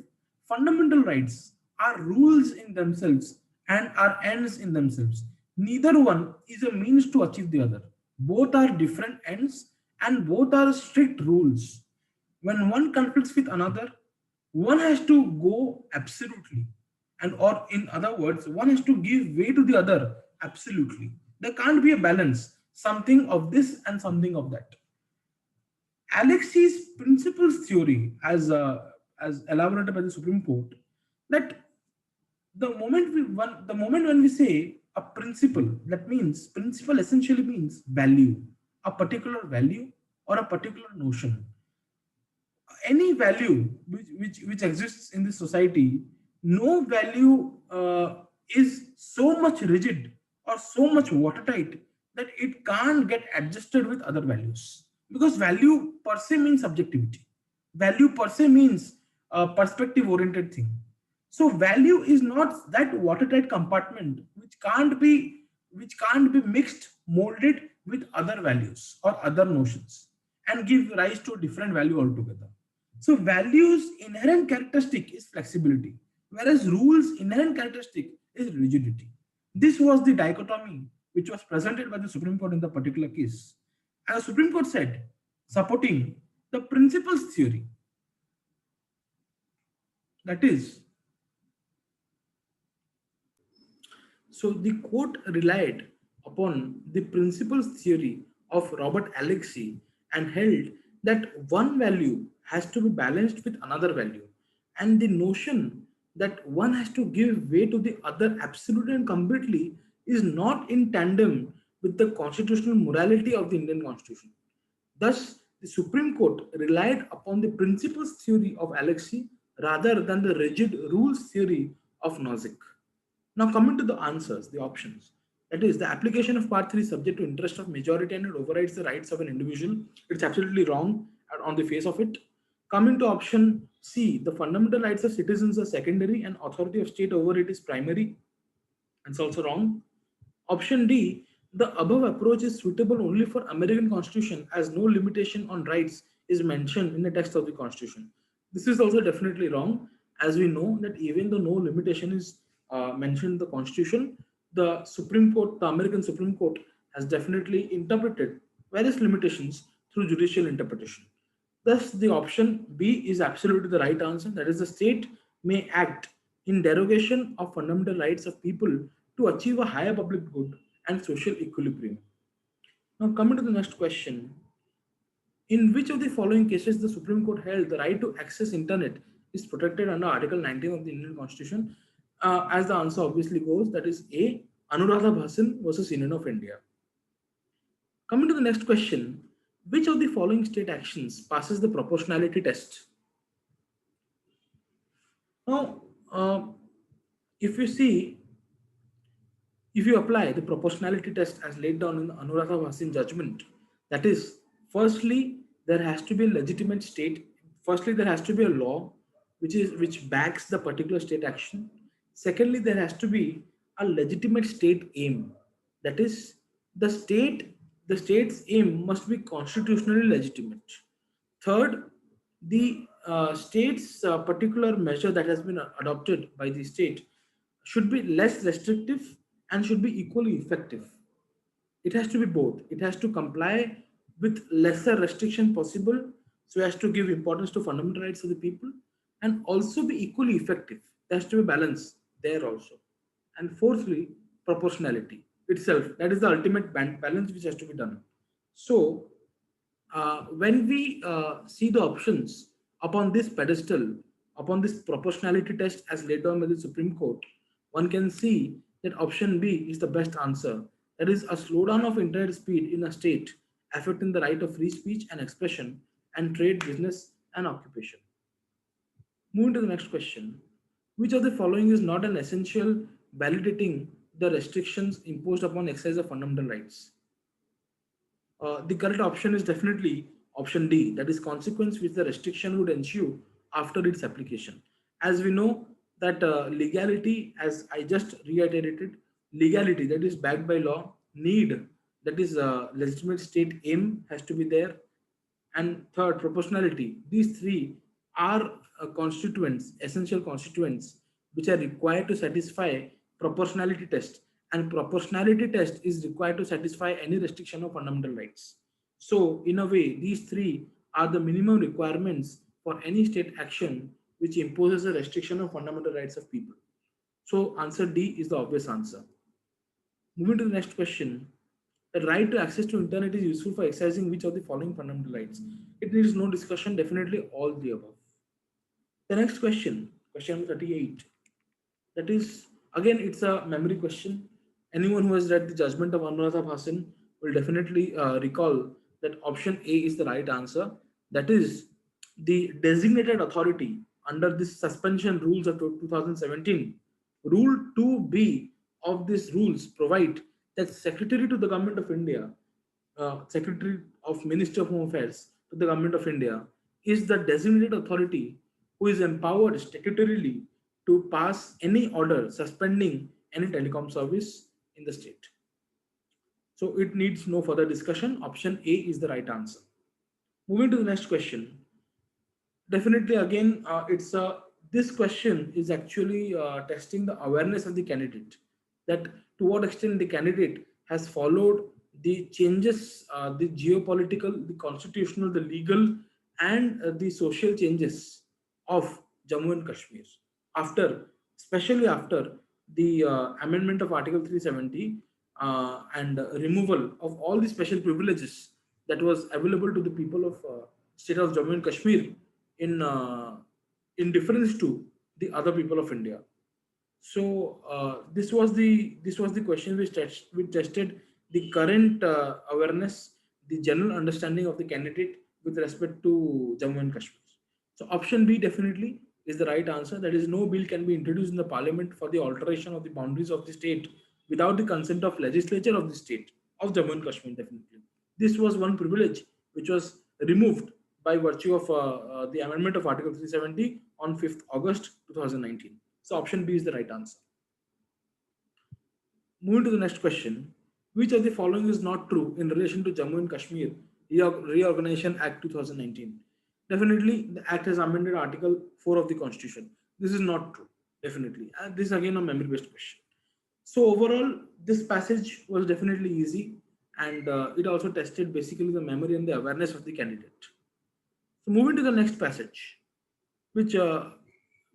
Fundamental rights are rules in themselves and are ends in themselves. Neither one is a means to achieve the other. Both are different ends and both are strict rules. When one conflicts with another, one has to go absolutely, and or in other words, one has to give way to the other absolutely. There can't be a balance, something of this and something of that. Alexey's principles theory, as elaborated by the Supreme Court, that the moment when we say a principle, that means principle essentially means value, a particular value or a particular notion. Any value which exists in this society, no value is so much rigid or so much watertight that it can't get adjusted with other values, because value per se means subjectivity, value per se means a perspective oriented thing. So value is not that watertight compartment which can't be mixed, molded with other values or other notions and give rise to a different value altogether. So values inherent characteristic is flexibility, whereas rules inherent characteristic is rigidity. This was the dichotomy which was presented by the Supreme Court in the particular case. And the Supreme Court said, supporting the principles theory, that is, so the court relied upon the principles theory of Robert Alexey and held that one value has to be balanced with another value, and the notion that one has to give way to the other absolutely and completely is not in tandem with the constitutional morality of the Indian Constitution. Thus, the Supreme Court relied upon the principles theory of Alexey rather than the rigid rules theory of Nozick. Now, coming to the answers, the options. That is, the application of Part 3 is subject to interest of majority and it overrides the rights of an individual. It's absolutely wrong on the face of it. Coming to option C, the fundamental rights of citizens are secondary and authority of state over it is primary. It's also wrong. Option D, The above approach is suitable only for American Constitution as no limitation on rights is mentioned in the text of the Constitution. This is also definitely wrong, as we know that even though no limitation is mentioned in the Constitution, the Supreme Court, the American Supreme Court, has definitely interpreted various limitations through judicial interpretation. Thus, the option B is absolutely the right answer. That is, the state may act in derogation of fundamental rights of people to achieve a higher public good and social equilibrium. Now, coming to the next question, in which of the following cases the Supreme Court held the right to access internet is protected under Article 19 of the Indian Constitution? As the answer obviously goes, that is A. Anuradha Bhasan versus Union of India. Coming to the next question, which of the following state actions passes the proportionality test? Now, if you see, if you apply the proportionality test as laid down in the Anuradha Bhasin judgment, that is, firstly, there has to be a legitimate state. Firstly, there has to be a law which backs the particular state action. Secondly, there has to be a legitimate state aim. That is, the state's aim must be constitutionally legitimate. Third, the state's particular measure that has been adopted by the state should be less restrictive and should be equally effective. It has to be both. It has to comply with lesser restriction possible so as to give importance to fundamental rights of the people and also be equally effective. There has to be balance there also. And fourthly, proportionality itself. That is the ultimate balance which has to be done. So, when we see the options upon this pedestal, upon this proportionality test as laid down by the Supreme Court, one can see that option B is the best answer. That is a slowdown of internet speed in a state affecting the right of free speech and expression and trade, business, and occupation. Moving to the next question. Which of the following is not an essential validating the restrictions imposed upon exercise of fundamental rights? The correct option is definitely option D, that is consequence which the restriction would ensue after its application. As we know that legality, as I just reiterated, legality that is backed by law, need that is legitimate state aim has to be there, and third, proportionality. These three are constituents, essential constituents, which are required to satisfy proportionality test. And proportionality test is required to satisfy any restriction of fundamental rights. So, in a way, these three are the minimum requirements for any state action which imposes a restriction of fundamental rights of people. So, answer D is the obvious answer. Moving to the next question, the right to access to internet is useful for exercising which of the following fundamental rights? It needs no discussion, definitely all the above. The next question, question number 38. That is, again, it's a memory question. Anyone who has read the judgment of Anuradha Bhasin will definitely recall that option A is the right answer. That is, the designated authority under this suspension rules of 2017. Rule 2B of these rules provide that Secretary to the Government of India, Secretary of Ministry of Home Affairs to the Government of India, is the designated authority who is empowered statutorily to pass any order suspending any telecom service in the state. So it needs no further discussion. Option A is the right answer. Moving to the next question. Definitely, again, this question is actually testing the awareness of the candidate. That to what extent the candidate has followed the changes, the geopolitical, the constitutional, the legal, and the social changes of Jammu and Kashmir after, especially after the amendment of Article 370 and removal of all the special privileges that was available to the people of state of Jammu and Kashmir in in difference to the other people of India. So this was the question which tested the current awareness, the general understanding of the candidate with respect to Jammu and Kashmir. So option B definitely is the right answer. That is, no bill can be introduced in the parliament for the alteration of the boundaries of the state without the consent of legislature of the state of Jammu and Kashmir. Definitely, this was one privilege which was removed by virtue of the amendment of Article 370 on 5th August 2019. So option B is the right answer. Moving to the next question. Which of the following is not true in relation to Jammu and Kashmir Reorganization Act 2019? Definitely, the Act has amended Article 4 of the Constitution. This is not true, definitely. And this is again a memory based question. So, overall, this passage was definitely easy and it also tested basically the memory and the awareness of the candidate. So, moving to the next passage, which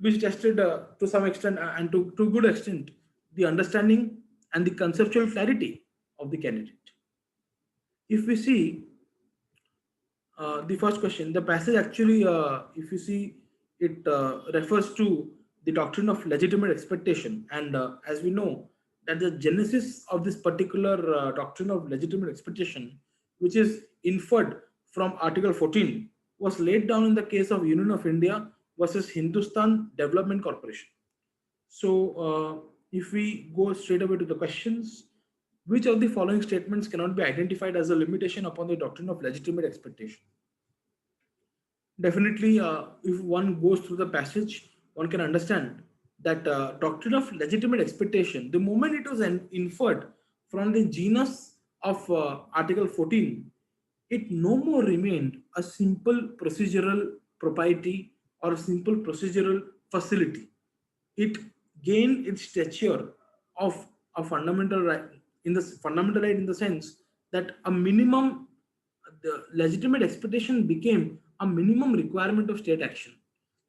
which tested to some extent and to good extent the understanding and the conceptual clarity of the candidate. If we see the first question, the passage actually, if you see, it refers to the doctrine of legitimate expectation, and as we know, that the genesis of this particular doctrine of legitimate expectation, which is inferred from Article 14, was laid down in the case of Union of India versus Hindustan Development Corporation. So, if we go straight away to the questions, which of the following statements cannot be identified as a limitation upon the doctrine of legitimate expectation? Definitely, if one goes through the passage, one can understand that doctrine of legitimate expectation, the moment it was inferred from the genus of Article 14, it no more remained a simple procedural propriety or a simple procedural facility. It gained its stature of a fundamental right in the fundamental right in the sense that a minimum the legitimate expectation became a minimum requirement of state action.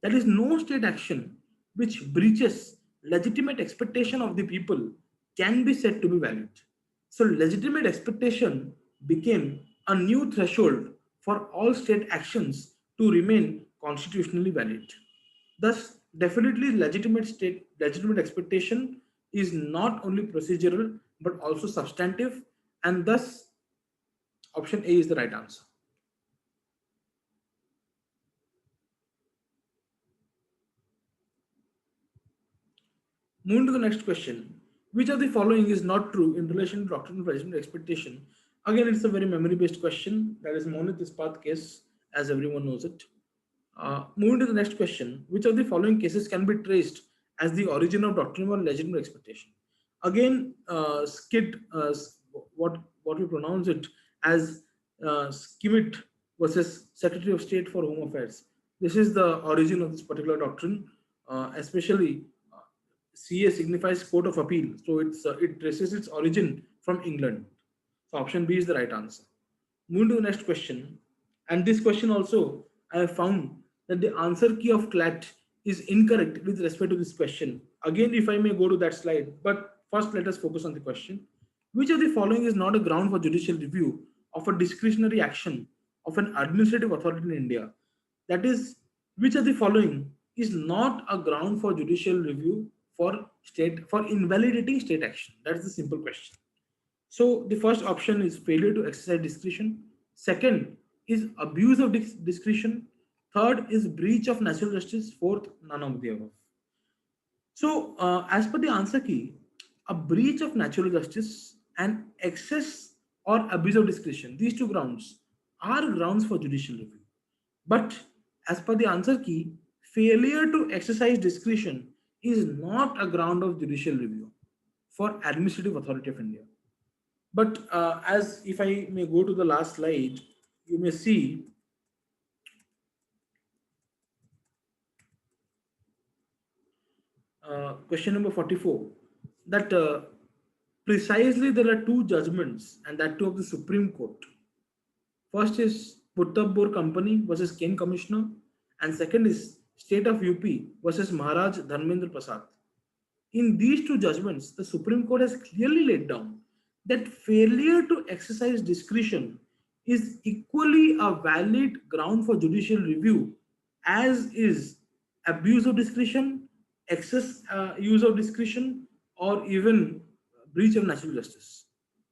There is no state action which breaches legitimate expectation of the people can be said to be valid. So, legitimate expectation became a new threshold for all state actions to remain constitutionally valid. Thus, definitely legitimate expectation is not only procedural but also substantive, and thus option A is the right answer. Moving to the next question. Which of the following is not true in relation to doctrine of legitimate expectation? Again, it's a very memory-based question. That is Monith Ispat case, as everyone knows it. Moving to the next question. Which of the following cases can be traced as the origin of doctrine of legitimate expectation? Again, what we pronounce it as Skimit versus Secretary of State for Home Affairs. This is the origin of this particular doctrine, especially CA signifies Court of Appeal, so it traces its origin from England. So option B is the right answer. Moving to the next question, and this question also I have found that the answer key of CLAT is incorrect with respect to this question. Again, if I may go to that slide, but first let us focus on the question. Which of the following is not a ground for judicial review of a discretionary action of an administrative authority in India? That is, which of the following is not a ground for judicial review for invalidating state action? That's the simple question. So the first option is failure to exercise discretion. Second is abuse of discretion. Third is breach of natural justice. Fourth, none of the above. So, as per the answer key, a breach of natural justice and excess or abuse of discretion, these two grounds are grounds for judicial review. But as per the answer key, failure to exercise discretion is not a ground of judicial review for Administrative Authority of India. But as if I may go to the last slide, you may see question number 44 that precisely there are two judgments and that too of the Supreme Court. First is Puttabur Company versus Ken Commissioner, and second is State of UP versus Maharaj Dharmendra Prasad. In these two judgments, the Supreme Court has clearly laid down that failure to exercise discretion is equally a valid ground for judicial review, as is abuse of discretion, excess use of discretion, or even breach of natural justice.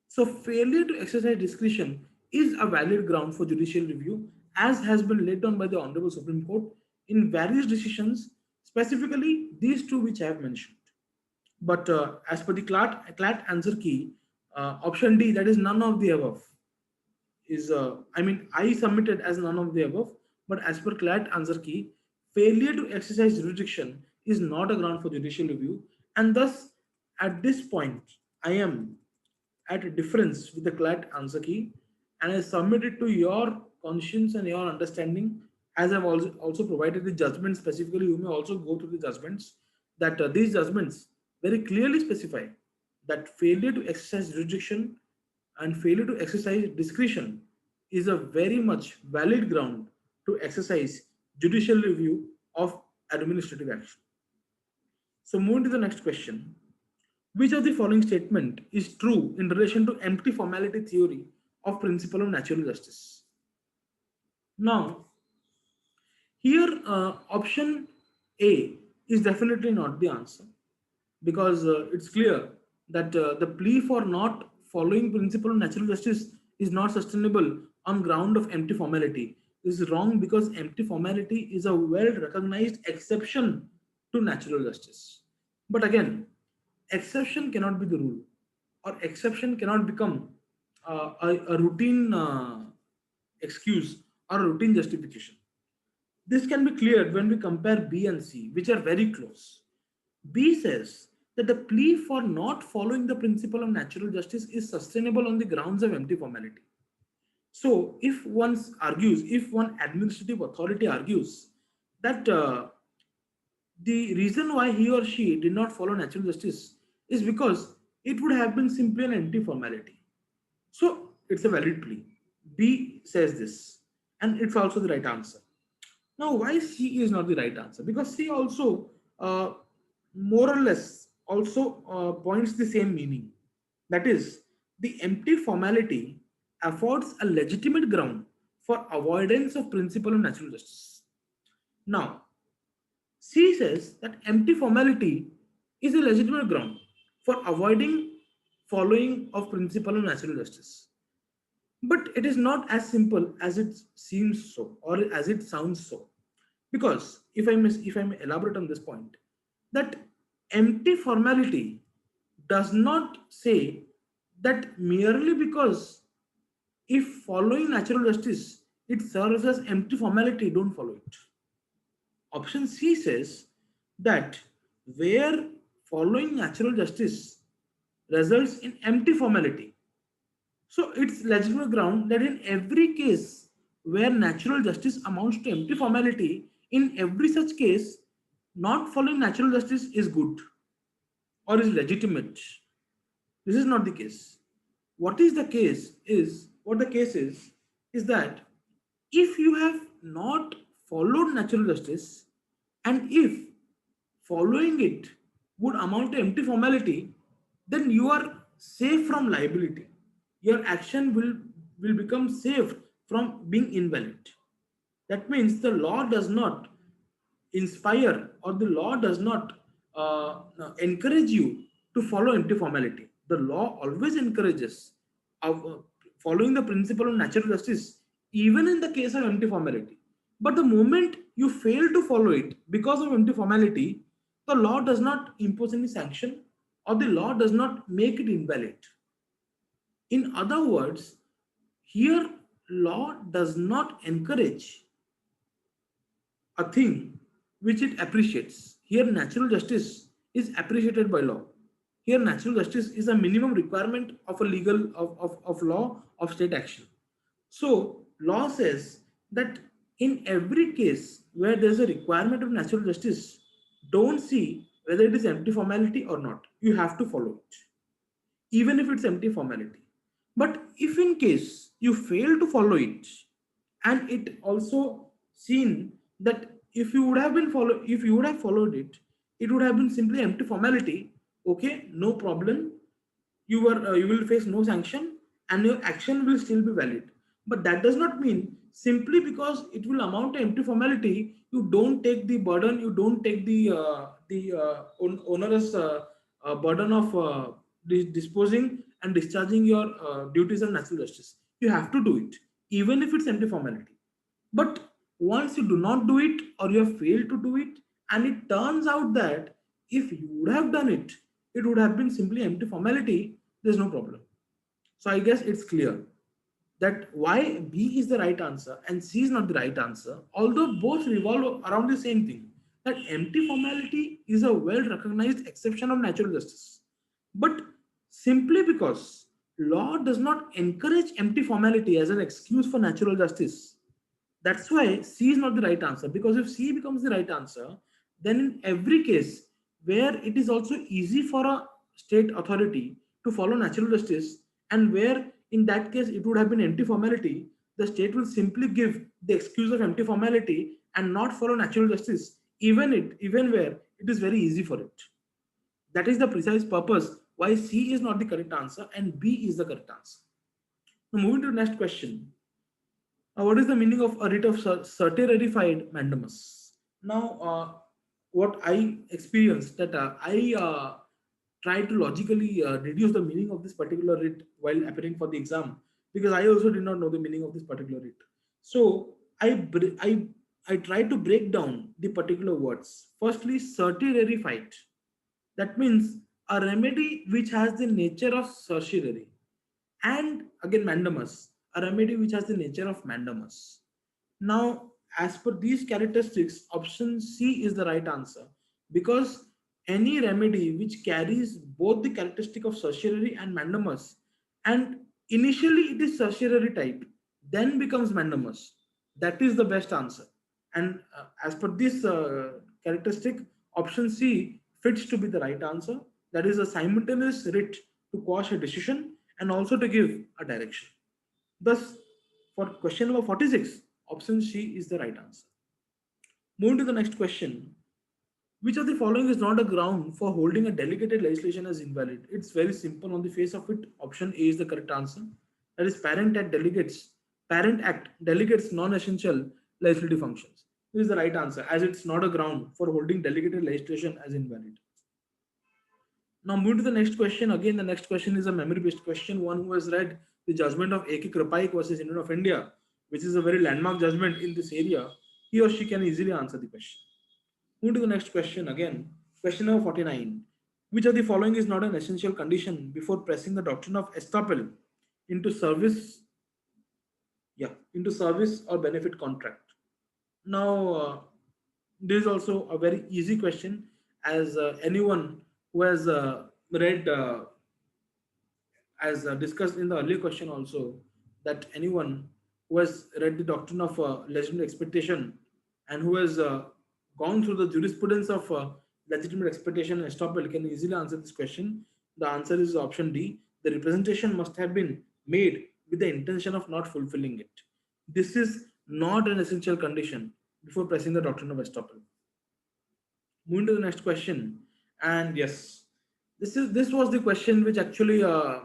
So, failure to exercise discretion is a valid ground for judicial review, as has been laid down by the Honorable Supreme Court in various decisions, specifically these two which I have mentioned. But as per the CLAT answer key, option D, that is none of the above, is I submitted as none of the above, but as per CLAT answer key, failure to exercise jurisdiction is not a ground for judicial review, and thus at this point, I am at a difference with the CLAT answer key, and I submit it to your conscience and your understanding. As I've also provided the judgment specifically, you may also go through the judgments, that these judgments very clearly specify that failure to exercise jurisdiction and failure to exercise discretion is a very much valid ground to exercise judicial review of administrative action. So moving to the next question. Which of the following statement is true in relation to empty formality theory of principle of natural justice? Now, here option A is definitely not the answer, because it's clear that the plea for not following principle of natural justice is not sustainable on ground of empty formality. This is wrong because empty formality is a well recognized exception to natural justice. But again, exception cannot be the rule, or exception cannot become a routine excuse or a routine justification. This can be cleared when we compare B and C, which are very close. B says that the plea for not following the principle of natural justice is sustainable on the grounds of empty formality. So, if one administrative authority argues that the reason why he or she did not follow natural justice is because it would have been simply an empty formality. So, it's a valid plea. B says this, and it's also the right answer. Now, why C is not the right answer? Because C also more or less also points the same meaning. That is, the empty formality affords a legitimate ground for avoidance of principle of natural justice. Now, C says that empty formality is a legitimate ground for avoiding following of principle of natural justice. But it is not as simple as it seems so, or as it sounds so. Because if I may elaborate on this point, that empty formality does not say that merely because if following natural justice it serves as empty formality, don't follow it. Option C says that where following natural justice results in empty formality, so it's legitimate ground that in every case where natural justice amounts to empty formality, in every such case, not following natural justice is good or is legitimate. This is not the case. What the case is that if you have not followed natural justice, and if following it would amount to empty formality, then you are safe from liability. Your action will become safe from being invalid. That means the law does not inspire, or the law does not encourage you to follow empty formality. The law always encourages following the principle of natural justice, even in the case of empty formality. But the moment you fail to follow it because of empty formality, the law does not impose any sanction, or the law does not make it invalid. In other words, here law does not encourage a thing which it appreciates. Here, natural justice is appreciated by law. Here, natural justice is a minimum requirement of a of law of state action. So, law says that in every case where there's a requirement of natural justice, don't see whether it is empty formality or not. You have to follow it, even if it's empty formality. But if in case you fail to follow it, and it also seen that if you would have followed it, it would have been simply empty formality. Okay, no problem. You will face no sanction, and your action will still be valid. But that does not mean simply because it will amount to empty formality, you don't take the burden, you don't take the onerous burden of disposing and discharging your duties of natural justice. You have to do it, even if it's empty formality. But once you do not do it, or you have failed to do it, and it turns out that if you would have done it, it would have been simply empty formality, there's no problem. So I guess it's clear that why B is the right answer and C is not the right answer, although both revolve around the same thing, that empty formality is a well recognized exception of natural justice. But simply because Law does not encourage empty formality as an excuse for natural justice. That's why C is not the right answer, because if C becomes the right answer, then in every case where it is also easy for a state authority to follow natural justice, and where in that case it would have been empty formality, the state will simply give the excuse of empty formality and not follow natural justice, even where it is very easy for it. That is the precise purpose why C is not the correct answer and B is the correct answer. Now moving to the next question. What is the meaning of a writ of certiorarified mandamus? Now, what I experienced that I tried to logically deduce the meaning of this particular writ while appearing for the exam, because I also did not know the meaning of this particular writ. So I tried to break down the particular words. Firstly, certiorarified. That means a remedy which has the nature of certiorari, and again mandamus, a remedy which has the nature of mandamus. Now, as per these characteristics, option C is the right answer, because any remedy which carries both the characteristic of certiorari and mandamus, and initially it is certiorari type, then becomes mandamus, that is the best answer. And as per this characteristic, option C fits to be the right answer. That is a simultaneous writ to quash a decision and also to give a direction. Thus, for question number 46, option C is the right answer. Moving to the next question. Which of the following is not a ground for holding a delegated legislation as invalid? It's very simple on the face of it. Option A is the correct answer. That is Parent Act delegates non-essential legislative functions. This is the right answer, as it's not a ground for holding delegated legislation as invalid. Now move to the next question. Again, the next question is a memory-based question. One who has read the judgment of A.K. Kripaik versus Union of India, which is a very landmark judgment in this area, he or she can easily answer the question. Move to the next question again. Question number 49. Which of the following is not an essential condition before pressing the doctrine of estoppel into service? Yeah, into service or benefit contract. Now, this is also a very easy question, as anyone who has read, as discussed in the earlier question also, that anyone who has read the doctrine of legitimate expectation and who has gone through the jurisprudence of legitimate expectation and estoppel can easily answer this question. The answer is option D. The representation must have been made with the intention of not fulfilling it. This is not an essential condition before pressing the doctrine of estoppel. Moving to the next question, and yes, this was the question which actually uh,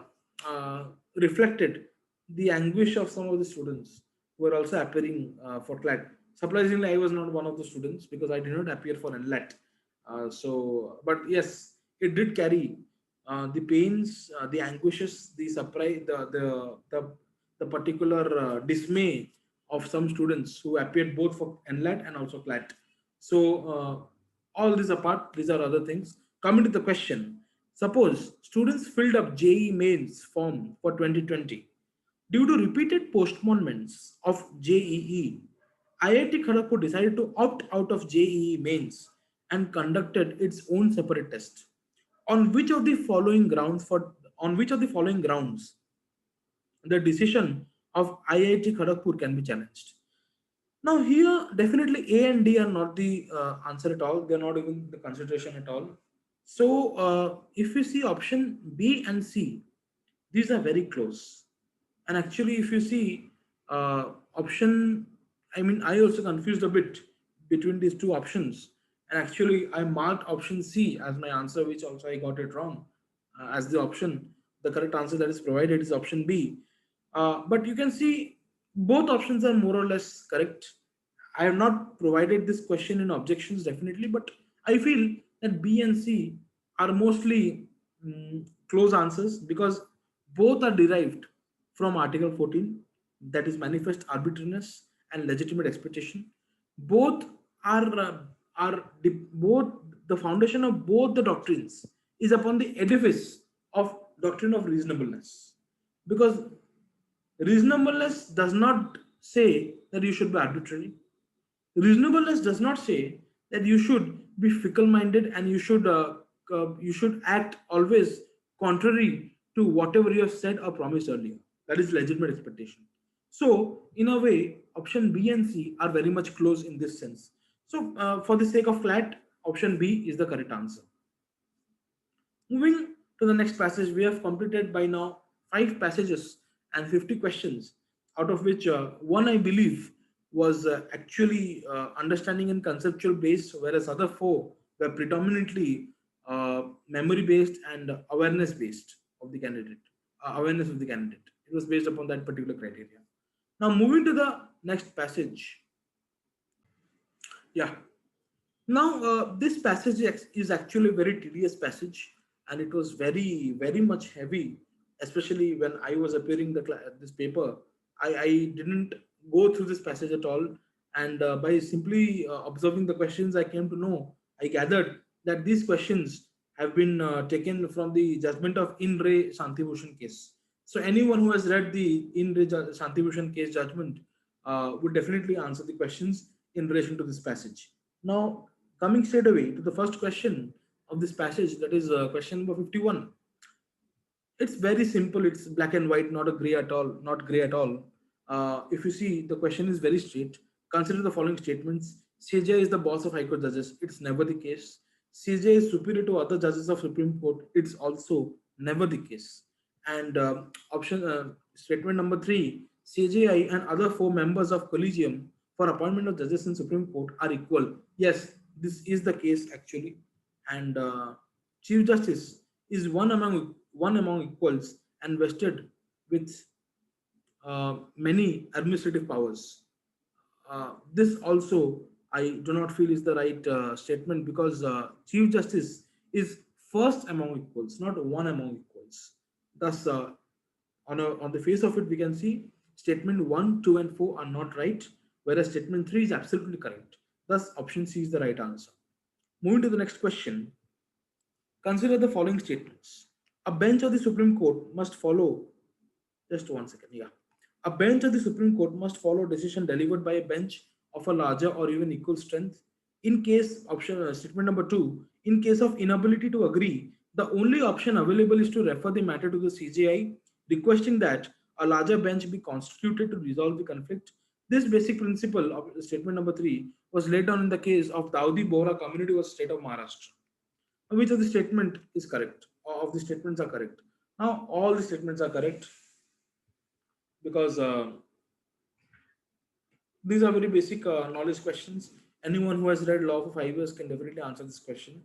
reflected the anguish of some of the students who were also appearing for CLAT. Surprisingly, I was not one of the students because I did not appear for NLAT. But yes, it did carry the pains, the anguishes, the surprise, the particular dismay of some students who appeared both for NLAT and also CLAT. So, all this apart, these are other things. Coming to the question, suppose students filled up JEE mains form for 2020. Due to repeated postponements of JEE, IIT Kharagpur decided to opt out of JEE mains and conducted its own separate test. On which of the following grounds the decision of IIT Kharagpur can be challenged? Now here, definitely A and D are not the answer at all. They're not even the consideration at all. So if you see option B and C, these are very close. And actually, if you see option, I mean, I also confused a bit between these two options. And actually, I marked option C as my answer, which also I got it wrong as the option. The correct answer that is provided is option B. But you can see both options are more or less correct. I have not provided this question in objections definitely, but I feel that B and C are mostly close answers, because both are derived from Article 14, that is manifest arbitrariness and legitimate expectation. Both both the foundation of both the doctrines is upon the edifice of doctrine of reasonableness, because reasonableness does not say that you should be arbitrary. Reasonableness does not say that you should be fickle-minded and you should act always contrary to whatever you have said or promised earlier. That is legitimate expectation. So, in a way, option B and C are very much close in this sense. So, for the sake of CLAT, option B is the correct answer. Moving to the next passage, we have completed by now 5 passages and 50 questions, out of which one I believe was actually understanding and conceptual based, whereas other four were predominantly memory based and awareness based of the candidate. Awareness of the candidate. It was based upon that particular criteria. Now, moving to the next passage. Yeah, now, this passage is actually a very tedious passage, and it was very, very much heavy, especially when I was appearing this paper. I didn't go through this passage at all, and by simply observing the questions, I came to know, I gathered that these questions have been taken from the judgment of In Re Shantibhushan case. So, anyone who has read the In Re Shantibhushan case judgment would definitely answer the questions in relation to this passage. Now, coming straight away to the first question of this passage, that is question number 51. It's very simple. It's black and white, not a gray at all. Not gray at all. If you see, the question is very straight. Consider the following statements. CJ is the boss of High Court judges. It's never the case. CJ is superior to other judges of Supreme Court. It's also never the case. And option statement number three. CJI and other four members of collegium for appointment of judges in Supreme Court are equal. Yes, this is the case actually. And Chief Justice is one among equals and vested with many administrative powers. This also I do not feel is the right statement, because Chief Justice is first among equals, not one among equals. Thus, on the face of it, we can see statement 1, 2, and 4 are not right, whereas statement 3 is absolutely correct. Thus, option C is the right answer. Moving to the next question, consider the following statements. A bench of the Supreme Court must follow, just 1 second, yeah. A bench of the Supreme Court must follow decision delivered by a bench of a larger or even equal strength. In case, statement number 2, in case of inability to agree, the only option available is to refer the matter to the CJI, requesting that a larger bench be constituted to resolve the conflict. This basic principle of statement number 3 was laid down in the case of Daudi Bohra community of state of Maharashtra. Which of the statement is correct, or of the statements are correct? Now, all the statements are correct, because these are very basic knowledge questions. Anyone who has read law for 5 years can definitely answer this question.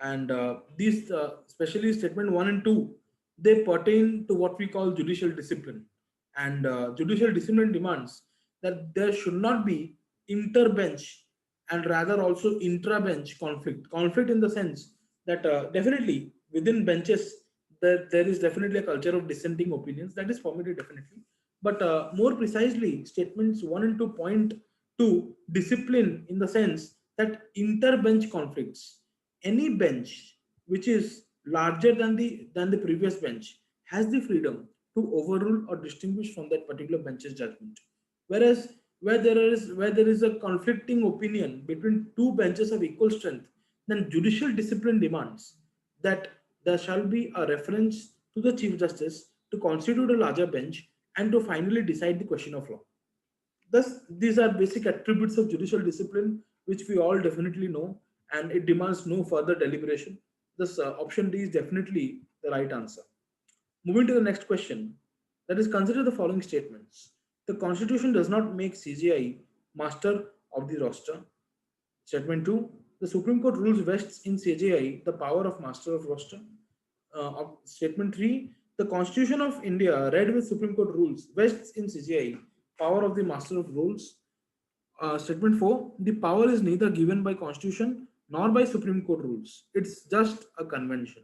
And these, especially statement 1 and 2, they pertain to what we call judicial discipline. And judicial discipline demands that there should not be interbench and rather also intra-bench conflict. Conflict in the sense that definitely within benches, there is definitely a culture of dissenting opinions. That is permitted definitely, but more precisely, statements 1 and 2 point to discipline in the sense that interbench conflicts, any bench which is larger than the previous bench has the freedom to overrule or distinguish from that particular bench's judgment. Whereas where there is a conflicting opinion between two benches of equal strength, then judicial discipline demands that there shall be a reference to the Chief Justice to constitute a larger bench and to finally decide the question of law. Thus, these are basic attributes of judicial discipline, which we all definitely know, and it demands no further deliberation. Thus, option D is definitely the right answer. Moving to the next question, that is, consider the following statements. The Constitution does not make CGI master of the roster. Statement 2, the Supreme Court rules vests in CJI the power of master of roster. Statement 3, the Constitution of India read with Supreme Court rules vests in CJI power of the master of rules. Statement 4, the power is neither given by Constitution nor by Supreme Court rules. It's just a convention.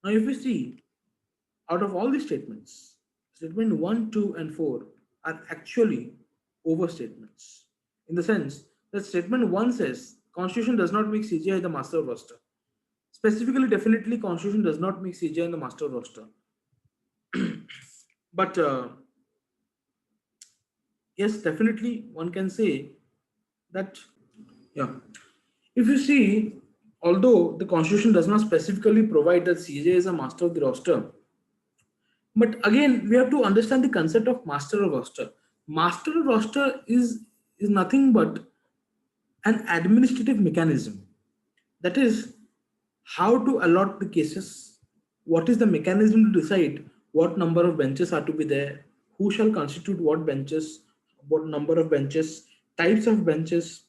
Now, if we see, out of all these statements, statement 1, 2, and 4 are actually overstatements, in the sense that statement 1 says Constitution does not make CGI the master of roster. Specifically, definitely, Constitution does not make CGI the master of roster. But yes, definitely, one can say that, yeah. If you see, although the constitution does not specifically provide that CJ is a master of the roster, but again we have to understand the concept of master of roster. Master of roster is nothing but an administrative mechanism. That is how to allot the cases, what is the mechanism to decide what number of benches are to be there, who shall constitute what benches, what number of benches, types of benches,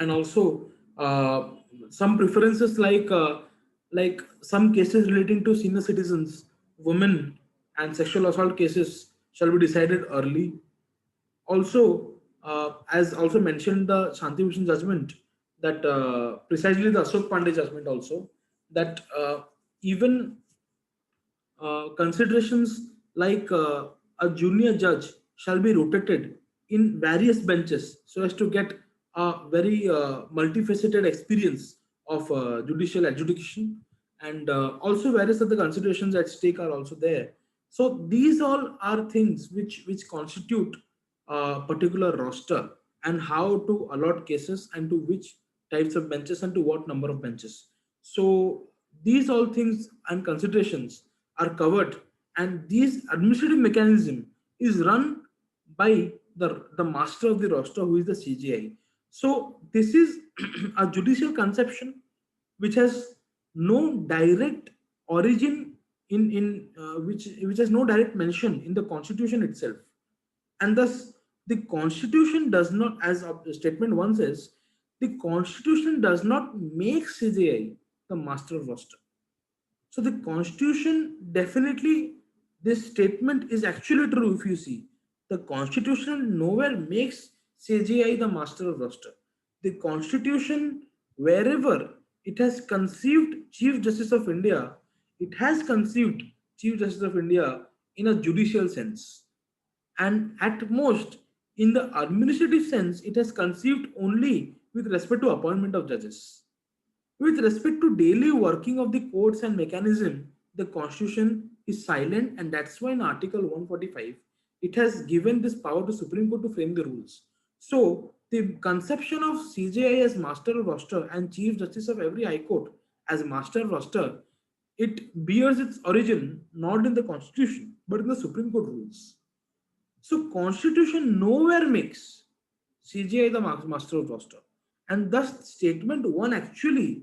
and also some preferences like some cases relating to senior citizens, women, and sexual assault cases shall be decided early. Also, as also mentioned, the Shanti Bhushan judgment, that precisely the Ashok Pandey judgment also, that even considerations like a junior judge shall be rotated in various benches so as to get a very multifaceted experience of judicial adjudication, and also various other considerations at stake are also there. So these all are things which constitute a particular roster, and how to allot cases and to which types of benches and to what number of benches. So these all things and considerations are covered, and this administrative mechanism is run by the master of the roster, who is the CGI. So this is a judicial conception which has no direct origin in which has no direct mention in the constitution itself, and thus the constitution does not, as statement 1 says, the constitution does not make CGI the master of roster. So the constitution definitely, this statement is actually true. If you see, the constitution nowhere makes CGI the master of roster. The constitution, wherever it has conceived Chief Justice of India, it has conceived Chief Justice of India in a judicial sense, and at most in the administrative sense it has conceived only with respect to appointment of judges. With respect to daily working of the courts and mechanism, the constitution is silent, and that's why in Article 145 it has given this power to Supreme Court to frame the rules. So the conception of CJI as master of roster and Chief Justice of every High Court as master of roster, it bears its origin not in the constitution but in the Supreme Court rules. So constitution nowhere makes CGI the master of roster, and thus statement 1 actually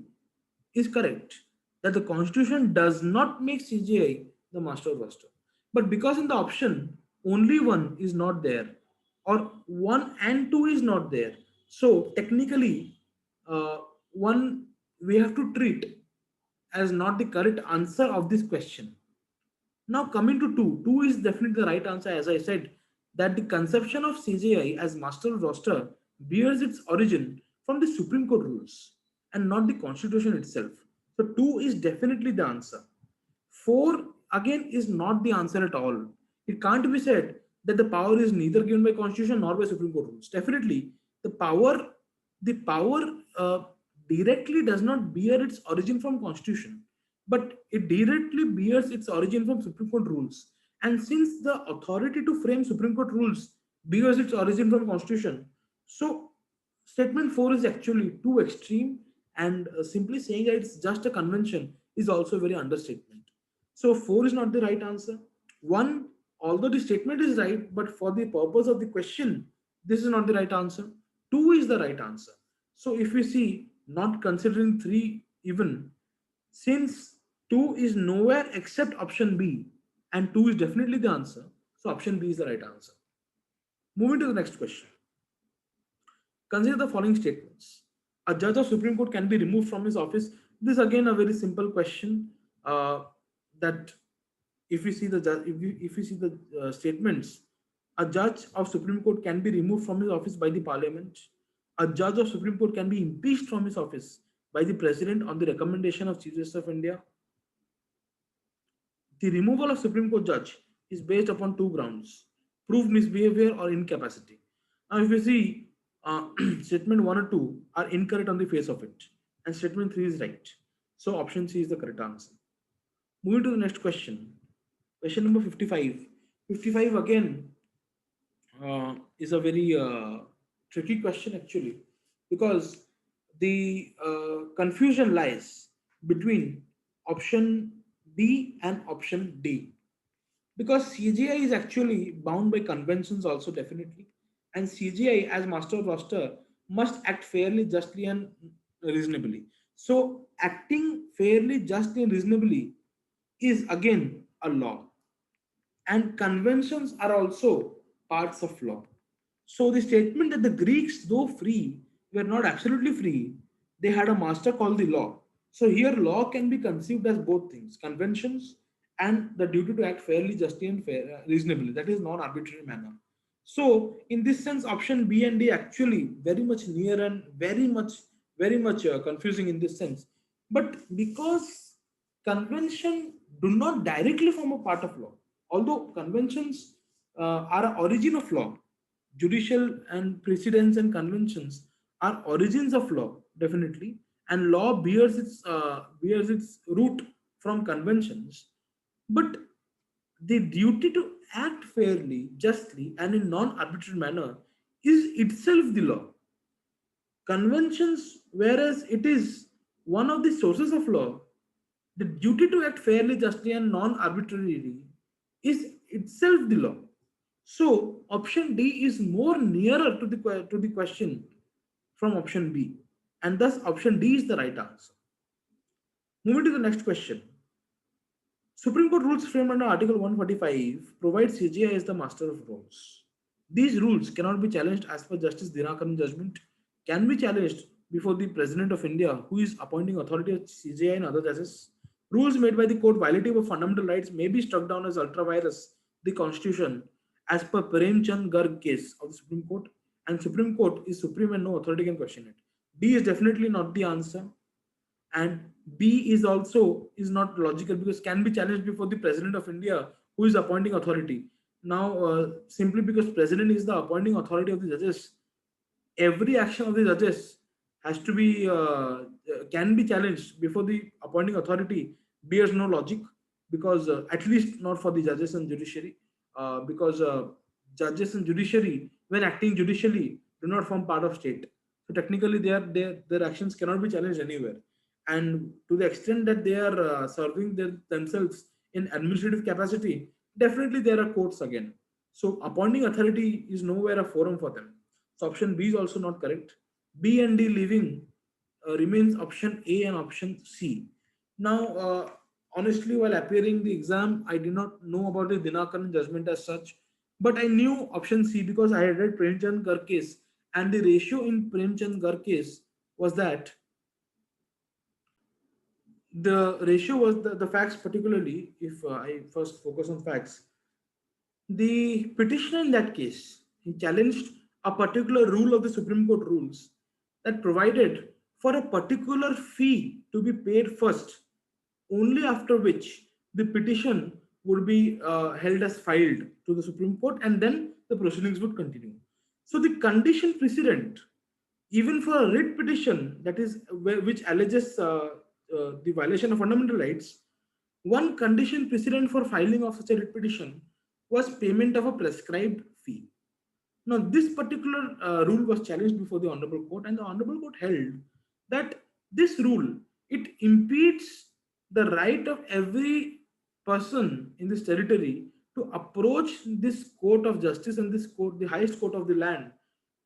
is correct, that the constitution does not make CGI the master of roster. But because in the option only 1 is not there, or 1 and 2 is not there, so technically uh, 1 we have to treat as not the correct answer of this question. Now coming to 2 is definitely the right answer. As I said, that the conception of CJI as master roster bears its origin from the Supreme Court rules and not the constitution itself. So 2 is definitely the answer. 4 again is not the answer at all. It can't be said that the power is neither given by constitution nor by Supreme Court rules. Definitely the power directly does not bear its origin from constitution, but it directly bears its origin from Supreme Court rules. And since the authority to frame Supreme Court rules bears its origin from constitution, so statement 4 is actually too extreme, and simply saying that it's just a convention is also a very understatement. So 4 is not the right answer. 1, although the statement is right, but for the purpose of the question, this is not the right answer. 2 is the right answer. So if we see, not considering 3 even, since 2 is nowhere except option B, and 2 is definitely the answer, so option B is the right answer. Moving to the next question. Consider the following statements. A judge of Supreme Court can be removed from his office. This is again a very simple question. That if we see the statements, a judge of Supreme Court can be removed from his office by the Parliament. A judge of Supreme Court can be impeached from his office by the President on the recommendation of Chief Justice of India. The removal of Supreme Court judge is based upon 2 grounds: proved misbehavior or incapacity. Now, if you see, statement 1 or 2 are incorrect on the face of it, and statement 3 is right. So option C is the correct answer. Moving to the next question. Question number 55. 55 again is a very tricky question actually, because the confusion lies between option B and option D, because CGI is actually bound by conventions also definitely, and CGI as master of roster must act fairly, justly, and reasonably. So acting fairly, justly, and reasonably is again a law, and conventions are also parts of law. So the statement that the Greeks, though free, were not absolutely free, they had a master called the law. So here law can be conceived as both things, conventions and the duty to act fairly, justly, and reasonably, that is non-arbitrary manner. So in this sense, option B and D actually very much near and very much confusing in this sense. But because convention do not directly form a part of law, although conventions are an origin of law, judicial and precedents and conventions are origins of law definitely, and law bears its root from conventions. But the duty to act fairly, justly, and in non-arbitrary manner is itself the law. Conventions, whereas it is one of the sources of law, the duty to act fairly, justly, and non-arbitrarily is itself the law. So option D is more nearer to the question from option B, and thus option D is the right answer. Moving to the next question. Supreme Court rules framed under Article 145 provide CGI as the master of rules. These rules cannot be challenged as per Justice Dinakaran's judgment, can be challenged before the President of India, who is appointing authority of CGI and other judges. Rules made by the court violative of fundamental rights may be struck down as ultra vires the Constitution, as per Premchand Garg case of the Supreme Court, and Supreme Court is supreme and no authority can question it. D is definitely not the answer, and B is also is not logical because can be challenged before the President of India, who is appointing authority. Now, simply because President is the appointing authority of the judges, every action of the judges has to be can be challenged before the appointing authority bears no logic, because at least not for the judges and judiciary, because judges and judiciary, when acting judicially, do not form part of state, so technically their actions cannot be challenged anywhere. And to the extent that they are serving themselves in administrative capacity, definitely there are courts again. So appointing authority is nowhere a forum for them. So option B is also not correct. B and D leaving remains option A and option C. Now, honestly, while appearing the exam, I did not know about the Dinakaran judgment as such, but I knew option C because I had read Premchand Garg case, and the ratio in Premchand Garg case was that the ratio was the facts, particularly if I first focus on facts. The petitioner in that case, he challenged a particular rule of the Supreme Court rules that provided for a particular fee to be paid first, only after which the petition would be held as filed to the Supreme Court, and then the proceedings would continue. So the condition precedent, even for a writ petition that is which alleges the violation of fundamental rights, one condition precedent for filing of such a writ petition was payment of a prescribed fee. Now, this particular rule was challenged before the Honorable Court, and the Honorable Court held that this rule, it impedes the right of every person in this territory to approach this court of justice and this court, the highest court of the land,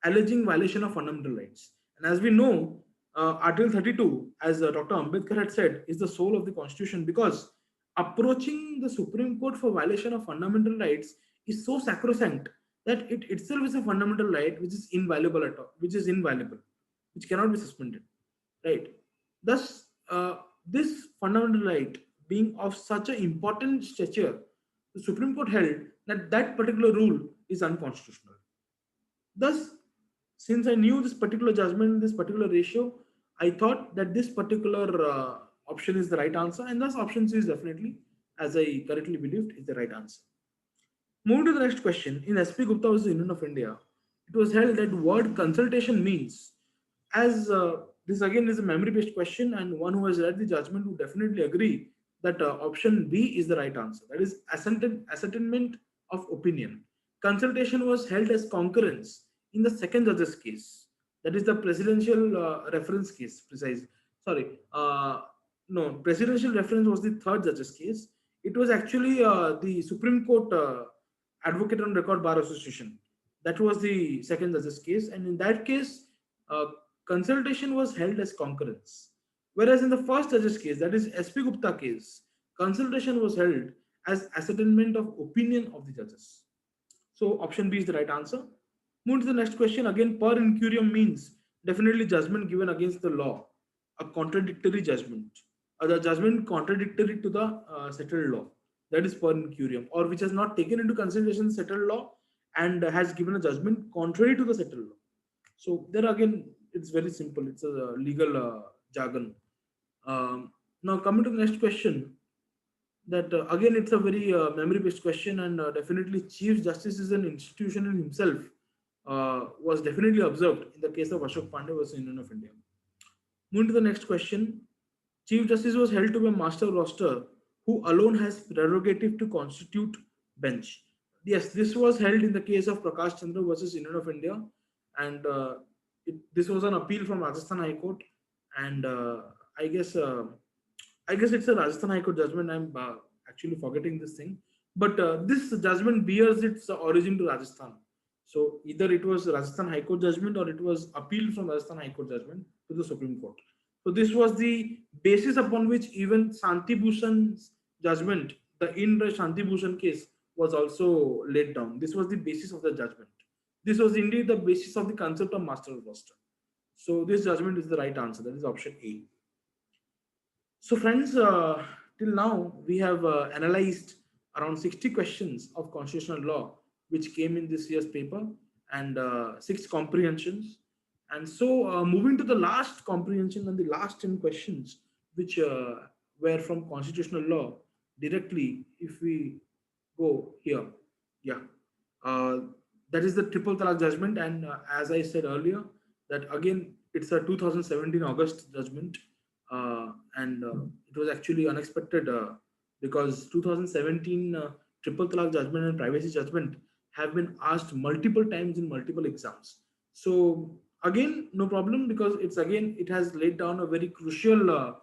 alleging violation of fundamental rights. And as we know, Article 32, as Dr. Ambedkar had said, is the soul of the Constitution, because approaching the Supreme Court for violation of fundamental rights is so sacrosanct that it itself is a fundamental right which is invaluable at all, which cannot be suspended, right? Thus, this fundamental right being of such an important stature, the Supreme Court held that that particular rule is unconstitutional. Thus, since I knew this particular judgment, this particular ratio, I thought that this particular option is the right answer, and thus option C is definitely, as I correctly believed, is the right answer. Moving to the next question, in S.P. Gupta vs. Union of India, it was held that word consultation means, as this again is a memory-based question, and one who has read the judgment would definitely agree that option B is the right answer. That is ascertainment of opinion. Consultation was held as concurrence in the second judge's case. That is the presidential reference case. Precise. Sorry. No, presidential reference was the third judge's case. It was actually the Supreme Court Advocate on Record Bar Association. That was the second judge's case, and in that case, uh, consultation was held as concurrence. Whereas in the first judge's case, that is SP Gupta case, consultation was held as ascertainment of opinion of the judges. So option B is the right answer. Move to the next question. Again, per incurium means definitely judgment given against the law, a contradictory judgment, the judgment contradictory to the settled law. That is per incurium, or which has not taken into consideration settled law and has given a judgment contrary to the settled law. So there again, it's very simple. It's a legal jargon. Now coming to the next question, that again it's a very memory based question, and definitely chief justice is an institution in himself, was definitely observed in the case of Ashok Pandey versus Union of India. Moving to the next question, chief justice was held to be a master roster who alone has prerogative to constitute bench. Yes, this was held in the case of Prakash Chandra versus Union of India, and this was an appeal from Rajasthan High Court, and I guess I guess it's a Rajasthan High Court judgment. I'm actually forgetting this thing, but this judgment bears its origin to Rajasthan. So either it was Rajasthan High Court judgment or it was appealed from Rajasthan High Court judgment to the Supreme Court. So this was the basis upon which even Shanti Bhushan's judgment, the Indra Shanti Bhushan case, was also laid down. This was the basis of the judgment. This was indeed the basis of the concept of master roster. So this judgment is the right answer. That is option A. So, friends, till now we have analyzed around 60 questions of constitutional law which came in this year's paper, and six comprehensions. And so, moving to the last comprehension and the last 10 questions, which were from constitutional law directly, if we go here, yeah, uh, that is the triple talaq judgment. And as I said earlier, that again, it's a 2017 August judgment, and it was actually unexpected because 2017 triple talaq judgment and privacy judgment have been asked multiple times in multiple exams. So again, no problem, because it's again it has laid down a very crucial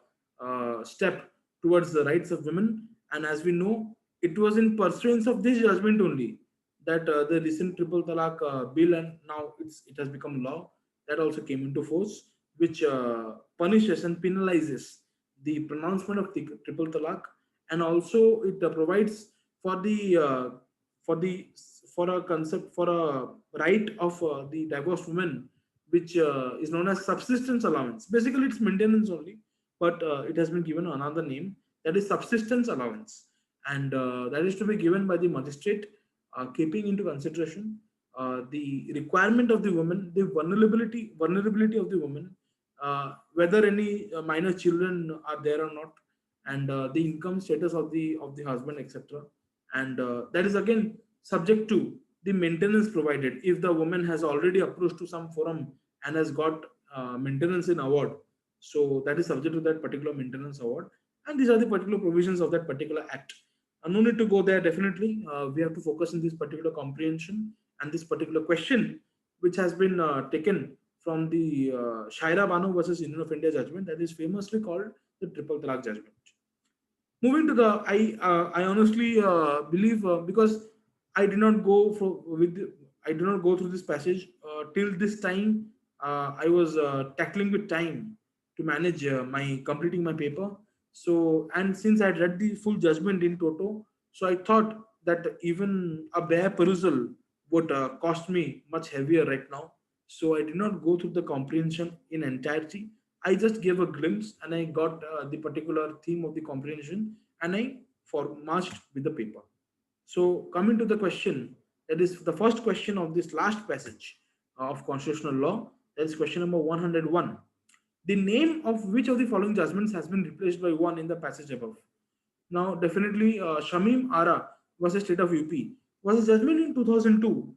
step towards the rights of women. And as we know, it was in pursuance of this judgment only that the recent triple talaq bill, and now it has become law, that also came into force, which punishes and penalizes the pronouncement of the triple talaq, and also it provides for the for the for a concept, for a right of the divorced woman, which is known as subsistence allowance. Basically, it's maintenance only, but it has been given another name, that is subsistence allowance, and that is to be given by the magistrate, keeping into consideration the requirement of the woman, the vulnerability of the woman, whether any minor children are there or not, and the income status of the husband, etc. And that is again subject to the maintenance provided. If the woman has already approached to some forum and has got maintenance in award, so that is subject to that particular maintenance award. And these are the particular provisions of that particular act. No need to go there. Definitely, we have to focus on this particular comprehension and this particular question, which has been taken from the Shaira Banu versus Union of India judgment, that is famously called the Triple Talaq judgment. Moving to the, I honestly believe, because I did not go for with I did not go through this passage till this time. I was tackling with time to manage my completing my paper. So, and since I had read the full judgment in toto, so I thought that even a bare perusal would cost me much heavier right now. So I did not go through the comprehension in entirety. I just gave a glimpse, and I got the particular theme of the comprehension, and I for marched with the paper. So coming to the question, that is the first question of this last passage of constitutional law. That is question number 101. The name of which of the following judgments has been replaced by one in the passage above? Now, definitely, Shamim Ara versus State of UP was a judgment in 2002,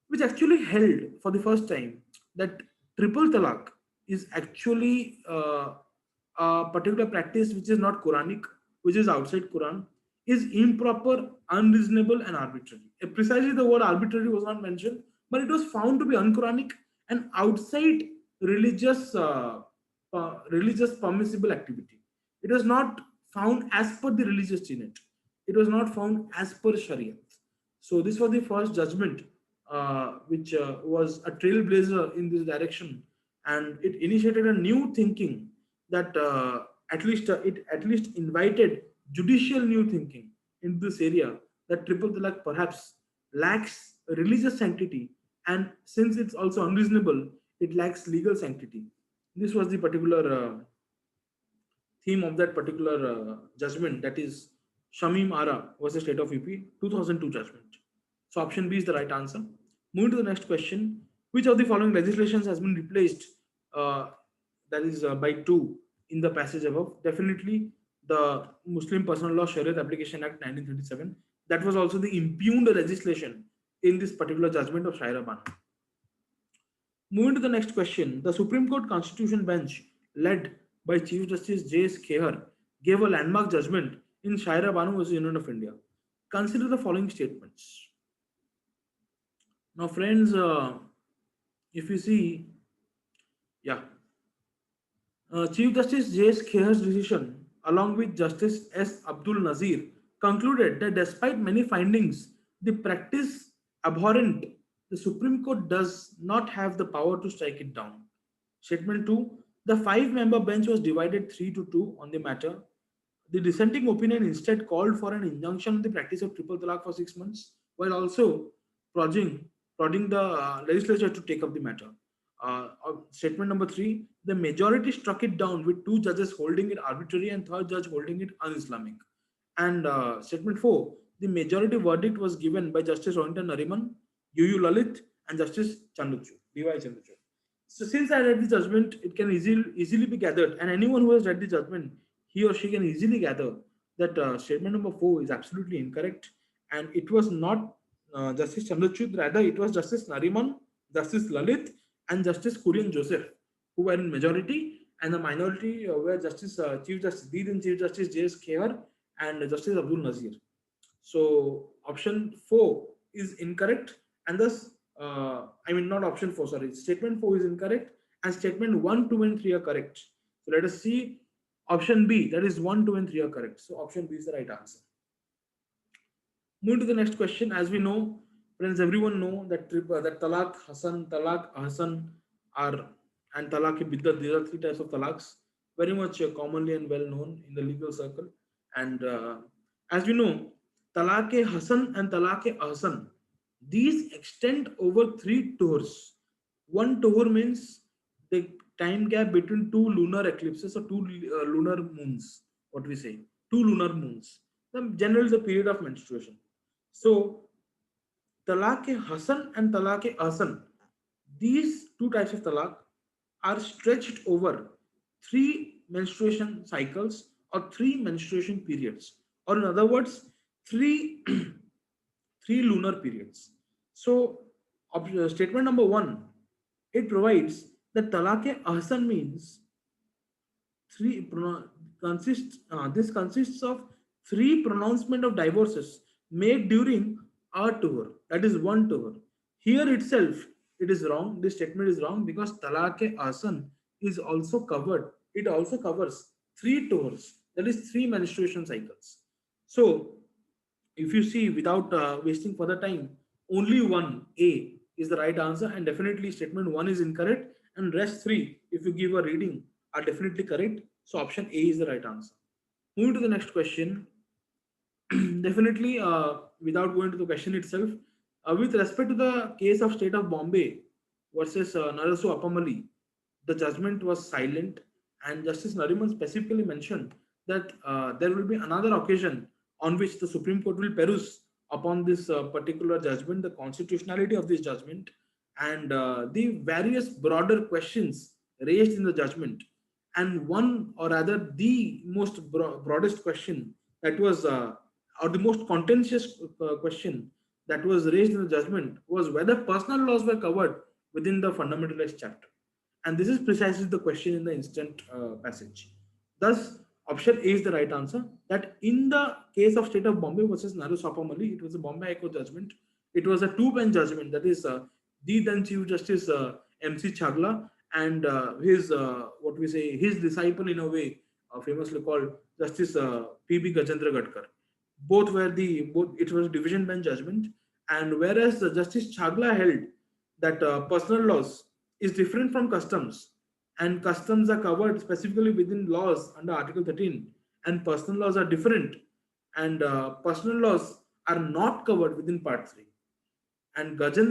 which actually held for the first time that triple talaq is actually a particular practice which is not Quranic, which is outside Quran, is improper, unreasonable, and arbitrary. Precisely the word arbitrary was not mentioned, but it was found to be unquranic and outside religious religious permissible activity. It was not found as per the religious tenet. It was not found as per Sharia. So this was the first judgment, which was a trailblazer in this direction, and it initiated a new thinking that it at least invited judicial new thinking in this area, that triple talaq perhaps lacks religious sanctity, and since it's also unreasonable, it lacks legal sanctity. This was the particular theme of that particular judgment, that is Shamim Ara versus State of UP 2002 judgment. So option B is the right answer. Moving to the next question, which of the following legislations has been replaced, uh, that is by two in the passage above? Definitely the Muslim Personal Law Shariat Application Act 1937. That was also the impugned legislation in this particular judgment of Shaira Banu. Moving to the next question, the Supreme Court Constitution Bench, led by Chief Justice J.S. Khear, gave a landmark judgment in Shaira Banu vs. Union of India. Consider the following statements. Now, friends, if you see, yeah, Chief Justice J.S. Khear's decision, along with Justice S. Abdul Nazir, concluded that despite many findings, the practice abhorrent, the Supreme Court does not have the power to strike it down. Statement 2, the five-member bench was divided 3 to 2 on the matter. The dissenting opinion instead called for an injunction on the practice of triple talaq for 6 months, while also prodding, prodding the legislature to take up the matter. Statement number 3, the majority struck it down with two judges holding it arbitrary and third judge holding it un-Islamic. And statement 4, the majority verdict was given by Justice Rohinton Nariman, UU Lalit, and Justice Chandrachud, DY Chandrachud. So since I read the judgment, it can easily be gathered, and anyone who has read the judgment, he or she can easily gather that statement number 4 is absolutely incorrect, and it was not Justice Chandrachud, rather it was Justice Nariman, Justice Lalit, and Justice Kurian Joseph, who were in majority, and the minority were Chief Justice, then Chief Justice J.S. Khear and Justice Abdul Nazir. So option 4 is incorrect, and thus, I mean, not option 4, sorry, statement 4 is incorrect, and statement 1, 2, and 3 are correct. So let us see option B, that is 1, 2, and 3 are correct. So option B is the right answer. Moving to the next question, as we know, friends, everyone know that that talaq Hasan, talaq Hasan are and talaq biddat, these are three types of talaqs, very much commonly and well known in the legal circle. And as we know, talaq Hasan and talaq Ahsan, these extend over three tours. One tour means the time gap between two lunar eclipses or two lunar moons. What we say, two lunar moons. Generally, the period of menstruation. So, talaq Hasan and talaq Ahsan, these two types of talaq are stretched over three menstruation cycles or three menstruation periods, or in other words, three three lunar periods. So, statement number 1, it provides that talaq Ahsan means three consists this consists of three pronouncement of divorces made during a tour, that is one tour. Here itself it is wrong, this statement is wrong, because talaq asan is also covered, it also covers three tours, that is three menstruation cycles. So if you see, without wasting further time, only one A is the right answer, and definitely statement 1 is incorrect, and rest 3, if you give a reading, are definitely correct. So option A is the right answer. Moving to the next question, definitely without going to the question itself, with respect to the case of State of Bombay versus Narasu Appamali, the judgment was silent, and Justice Nariman specifically mentioned that there will be another occasion on which the Supreme Court will peruse upon this particular judgment, the constitutionality of this judgment, and the various broader questions raised in the judgment. And one, or rather, the most broadest question that was, or the most contentious question that was raised in the judgment was whether personal laws were covered within the fundamental rights chapter. And this is precisely the question in the instant passage. Thus, option A is the right answer. That in the case of State of Bombay versus Naru Sapamali, it was a Bombay High Court judgment. It was a two-bench judgment. That is, the then Chief Justice M.C. Chagla and his what we say his disciple in a way, famously called Justice P.B. Gajendra Gadkar. Both it was division bench judgment, and whereas Justice Chagla held that personal laws is different from customs, and customs are covered specifically within laws under Article 13, and personal laws are different, and personal laws are not covered within Part 3. And Justice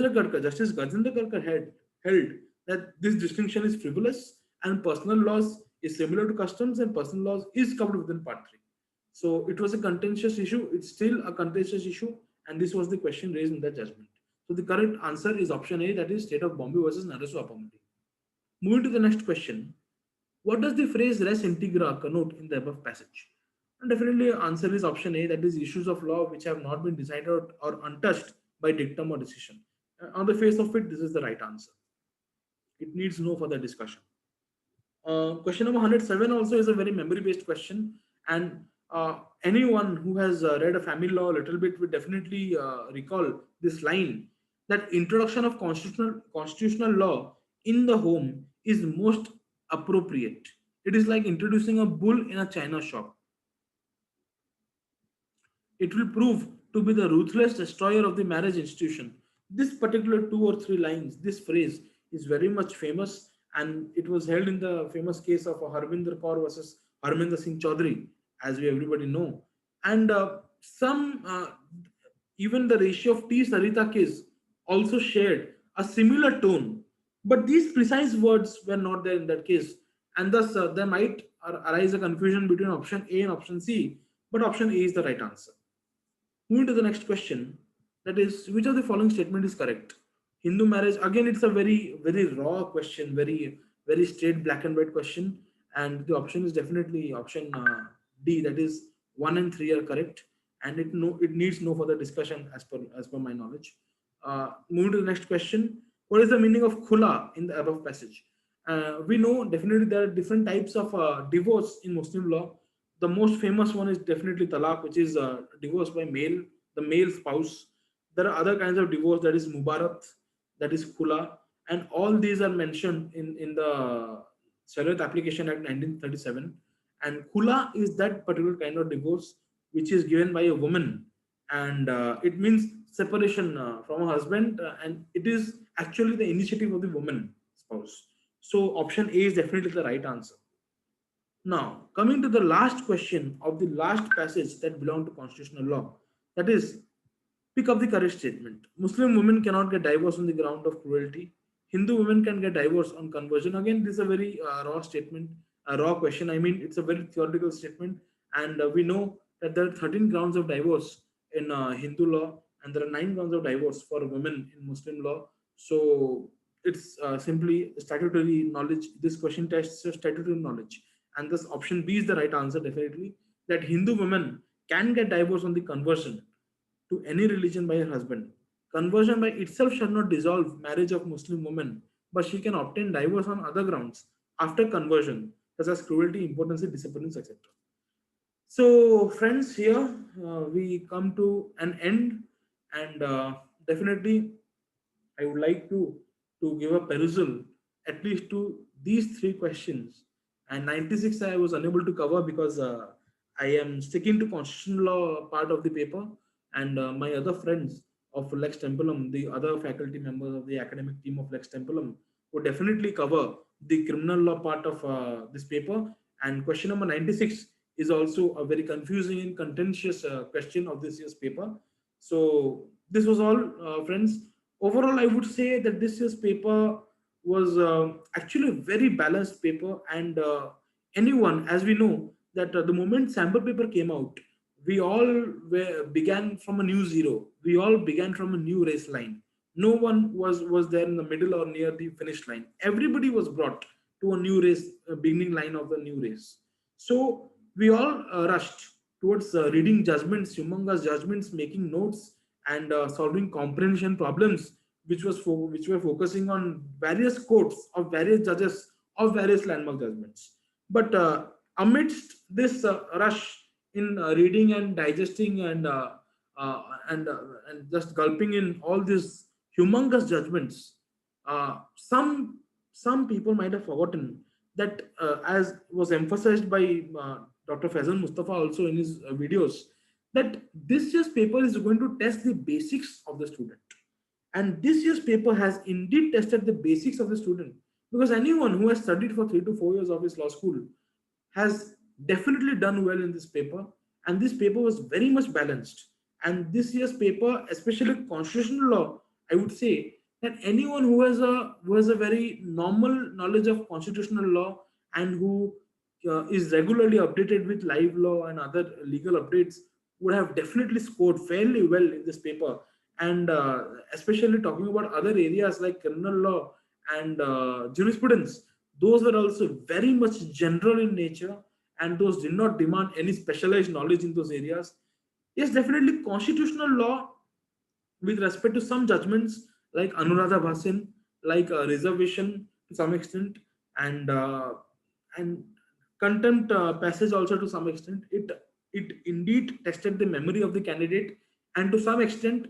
Gajendra Karkar had held that this distinction is frivolous and personal laws is similar to customs and personal laws is covered within Part 3. So it was a contentious issue. It's still a contentious issue, and this was the question raised in the judgment. So the correct answer is option A, that is State of Bombay versus Narasu Appamati. Moving to the next question, what does the phrase res integra connote in the above passage? And definitely answer is option A, that is issues of law which have not been decided or untouched by dictum or decision. On the face of it, this is the right answer. It needs no further discussion. Question number 107 also is a very memory based question, and anyone who has read a family law a little bit will definitely recall this line, that introduction of constitutional law in the home is most appropriate. It is like introducing a bull in a china shop. It will prove to be the ruthless destroyer of the marriage institution. This particular two or three lines, this phrase is very much famous, and it was held in the famous case of Harvinder Kaur versus Harminder Singh Chaudhary, as we everybody know. And some even the ratio of T Sarita case also shared a similar tone, but these precise words were not there in that case, and thus there might arise a confusion between option A and option C, but option A is the right answer. Moving to the next question, that is, which of the following statement is correct? Hindu marriage, again, it's a very raw question, very straight black and white question, and the option is definitely option D, that is 1 and 3 are correct, and it needs no further discussion as per my knowledge. Moving to the next question, what is the meaning of khula in the above passage? We know definitely there are different types of divorce in Muslim law. The most famous one is definitely talaq, which is divorce by the male spouse. There are other kinds of divorce, that is mubarat, that is khula, and all these are mentioned in the Sharia Application Act 1937. And khula is that particular kind of divorce which is given by a woman, and it means separation from a husband, and it is actually the initiative of the woman spouse. So option A is definitely the right answer. Now, coming to the last question of the last passage that belong to constitutional law, that is, pick up the correct statement. Muslim women cannot get divorced on the ground of cruelty. Hindu women can get divorced on conversion. Again, this is a very raw statement, a raw question. I mean, it's a very theoretical statement, and we know that there are 13 grounds of divorce in Hindu law, and there are 9 grounds of divorce for women in Muslim law. So it's simply statutory knowledge. This question tests your statutory knowledge, and this option B is the right answer. Definitely, that Hindu women can get divorced on the conversion to any religion by her husband. Conversion by itself shall not dissolve marriage of Muslim woman, but she can obtain divorce on other grounds after conversion, such as cruelty, impotency, disappearance, etc. So, friends, here we come to an end, and definitely I would like to give a perusal at least to these three questions. And 96 I was unable to cover because I am sticking to constitutional law part of the paper, and my other friends of Lex Templum, the other faculty members of the academic team of Lex Templum, would definitely cover the criminal law part of this paper. And question number 96 is also a very confusing and contentious question of this year's paper. So this was all, friends. Overall, I would say that this year's paper was actually a very balanced paper, and anyone, as we know, that the moment sample paper came out, we all began from a new zero. We all began from a new race line. No one was there in the middle or near the finish line. Everybody was brought to a new race, beginning line of the new race. So we all rushed towards reading judgments, humongous judgments, making notes, and solving comprehension problems, which were focusing on various courts of various judges of various landmark judgments. But amidst this rush in reading and digesting uh, and just gulping in all these humongous judgments, some some people might have forgotten that, as was emphasized by Dr. Faizan Mustafa also in his videos, that this year's paper is going to test the basics of the student. And this year's paper has indeed tested the basics of the student, because anyone who has studied for 3 to 4 years of his law school has definitely done well in this paper. And this paper was very much balanced. And this year's paper, especially constitutional law, I would say that anyone who has a very normal knowledge of constitutional law, and who is regularly updated with live law and other legal updates, would have definitely scored fairly well in this paper. And especially talking about other areas like criminal law and jurisprudence, those were also very much general in nature, and those did not demand any specialized knowledge in those areas. Yes, definitely constitutional law, with respect to some judgments like Anuradha Bhasin, like reservation to some extent, and contempt passage also to some extent. It indeed tested the memory of the candidate, and to some extent,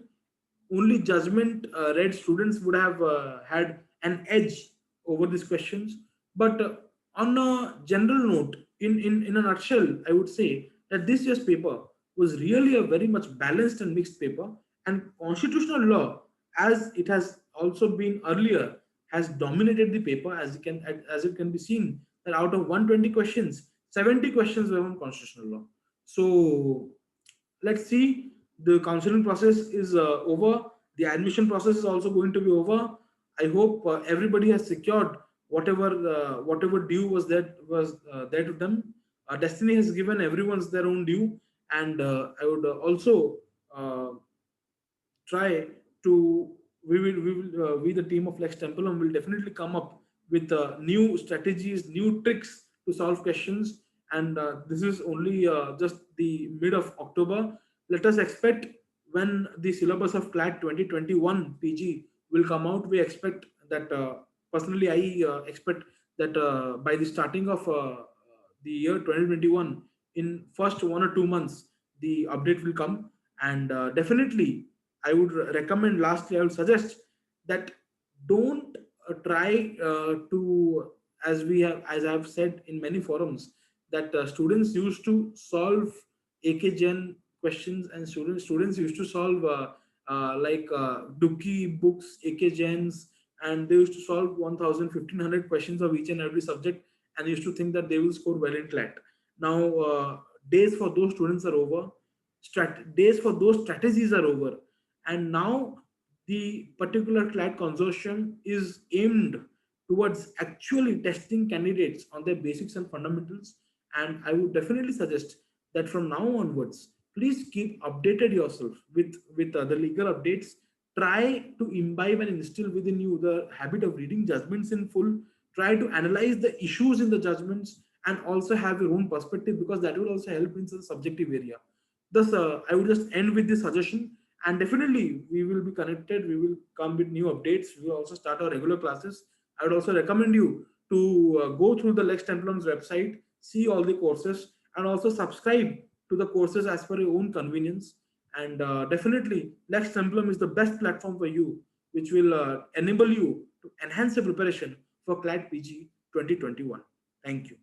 only judgment read students would have had an edge over these questions. But on a general note, in a nutshell, I would say that this year's paper was really a very much balanced and mixed paper. And constitutional law, as it has also been earlier, has dominated the paper, as it can be seen that out of 120 questions, 70 questions were on constitutional law. So let's see, the counseling process is over, the admission process is also going to be over. I hope everybody has secured whatever due was there to them. Destiny has given everyone's their own due. And I would also uh, try to we the team of Lex Templum will definitely come up with new strategies, new tricks to solve questions. And this is only just the mid of October. Let us expect, when the syllabus of CLAT 2021 PG will come out, we expect that, personally I expect that by the starting of the year 2021, in first 1 or 2 months, the update will come. And definitely I would recommend, lastly, I would suggest that don't try to, as I've said in many forums, that students used to solve AKGen questions, and students used to solve like Duki books, AKGens, and they used to solve 1000, 1500 questions of each and every subject, and used to think that they will score well in CLAT. Now, days for those students are over. Days for those strategies are over. And now the particular CLAT consortium is aimed towards actually testing candidates on their basics and fundamentals. And I would definitely suggest that from now onwards, please keep updated yourself with the legal updates. Try to imbibe and instill within you the habit of reading judgments in full. Try to analyze the issues in the judgments, and also have your own perspective, because that will also help in the subjective area. Thus, I would just end with this suggestion, and definitely we will be connected. We will come with new updates. We will also start our regular classes. I would also recommend you to go through the Lex Templum's website, see all the courses, and also subscribe to the courses as per your own convenience. And definitely, Lex Templum is the best platform for you, which will enable you to enhance your preparation for CLAT PG 2021. Thank you.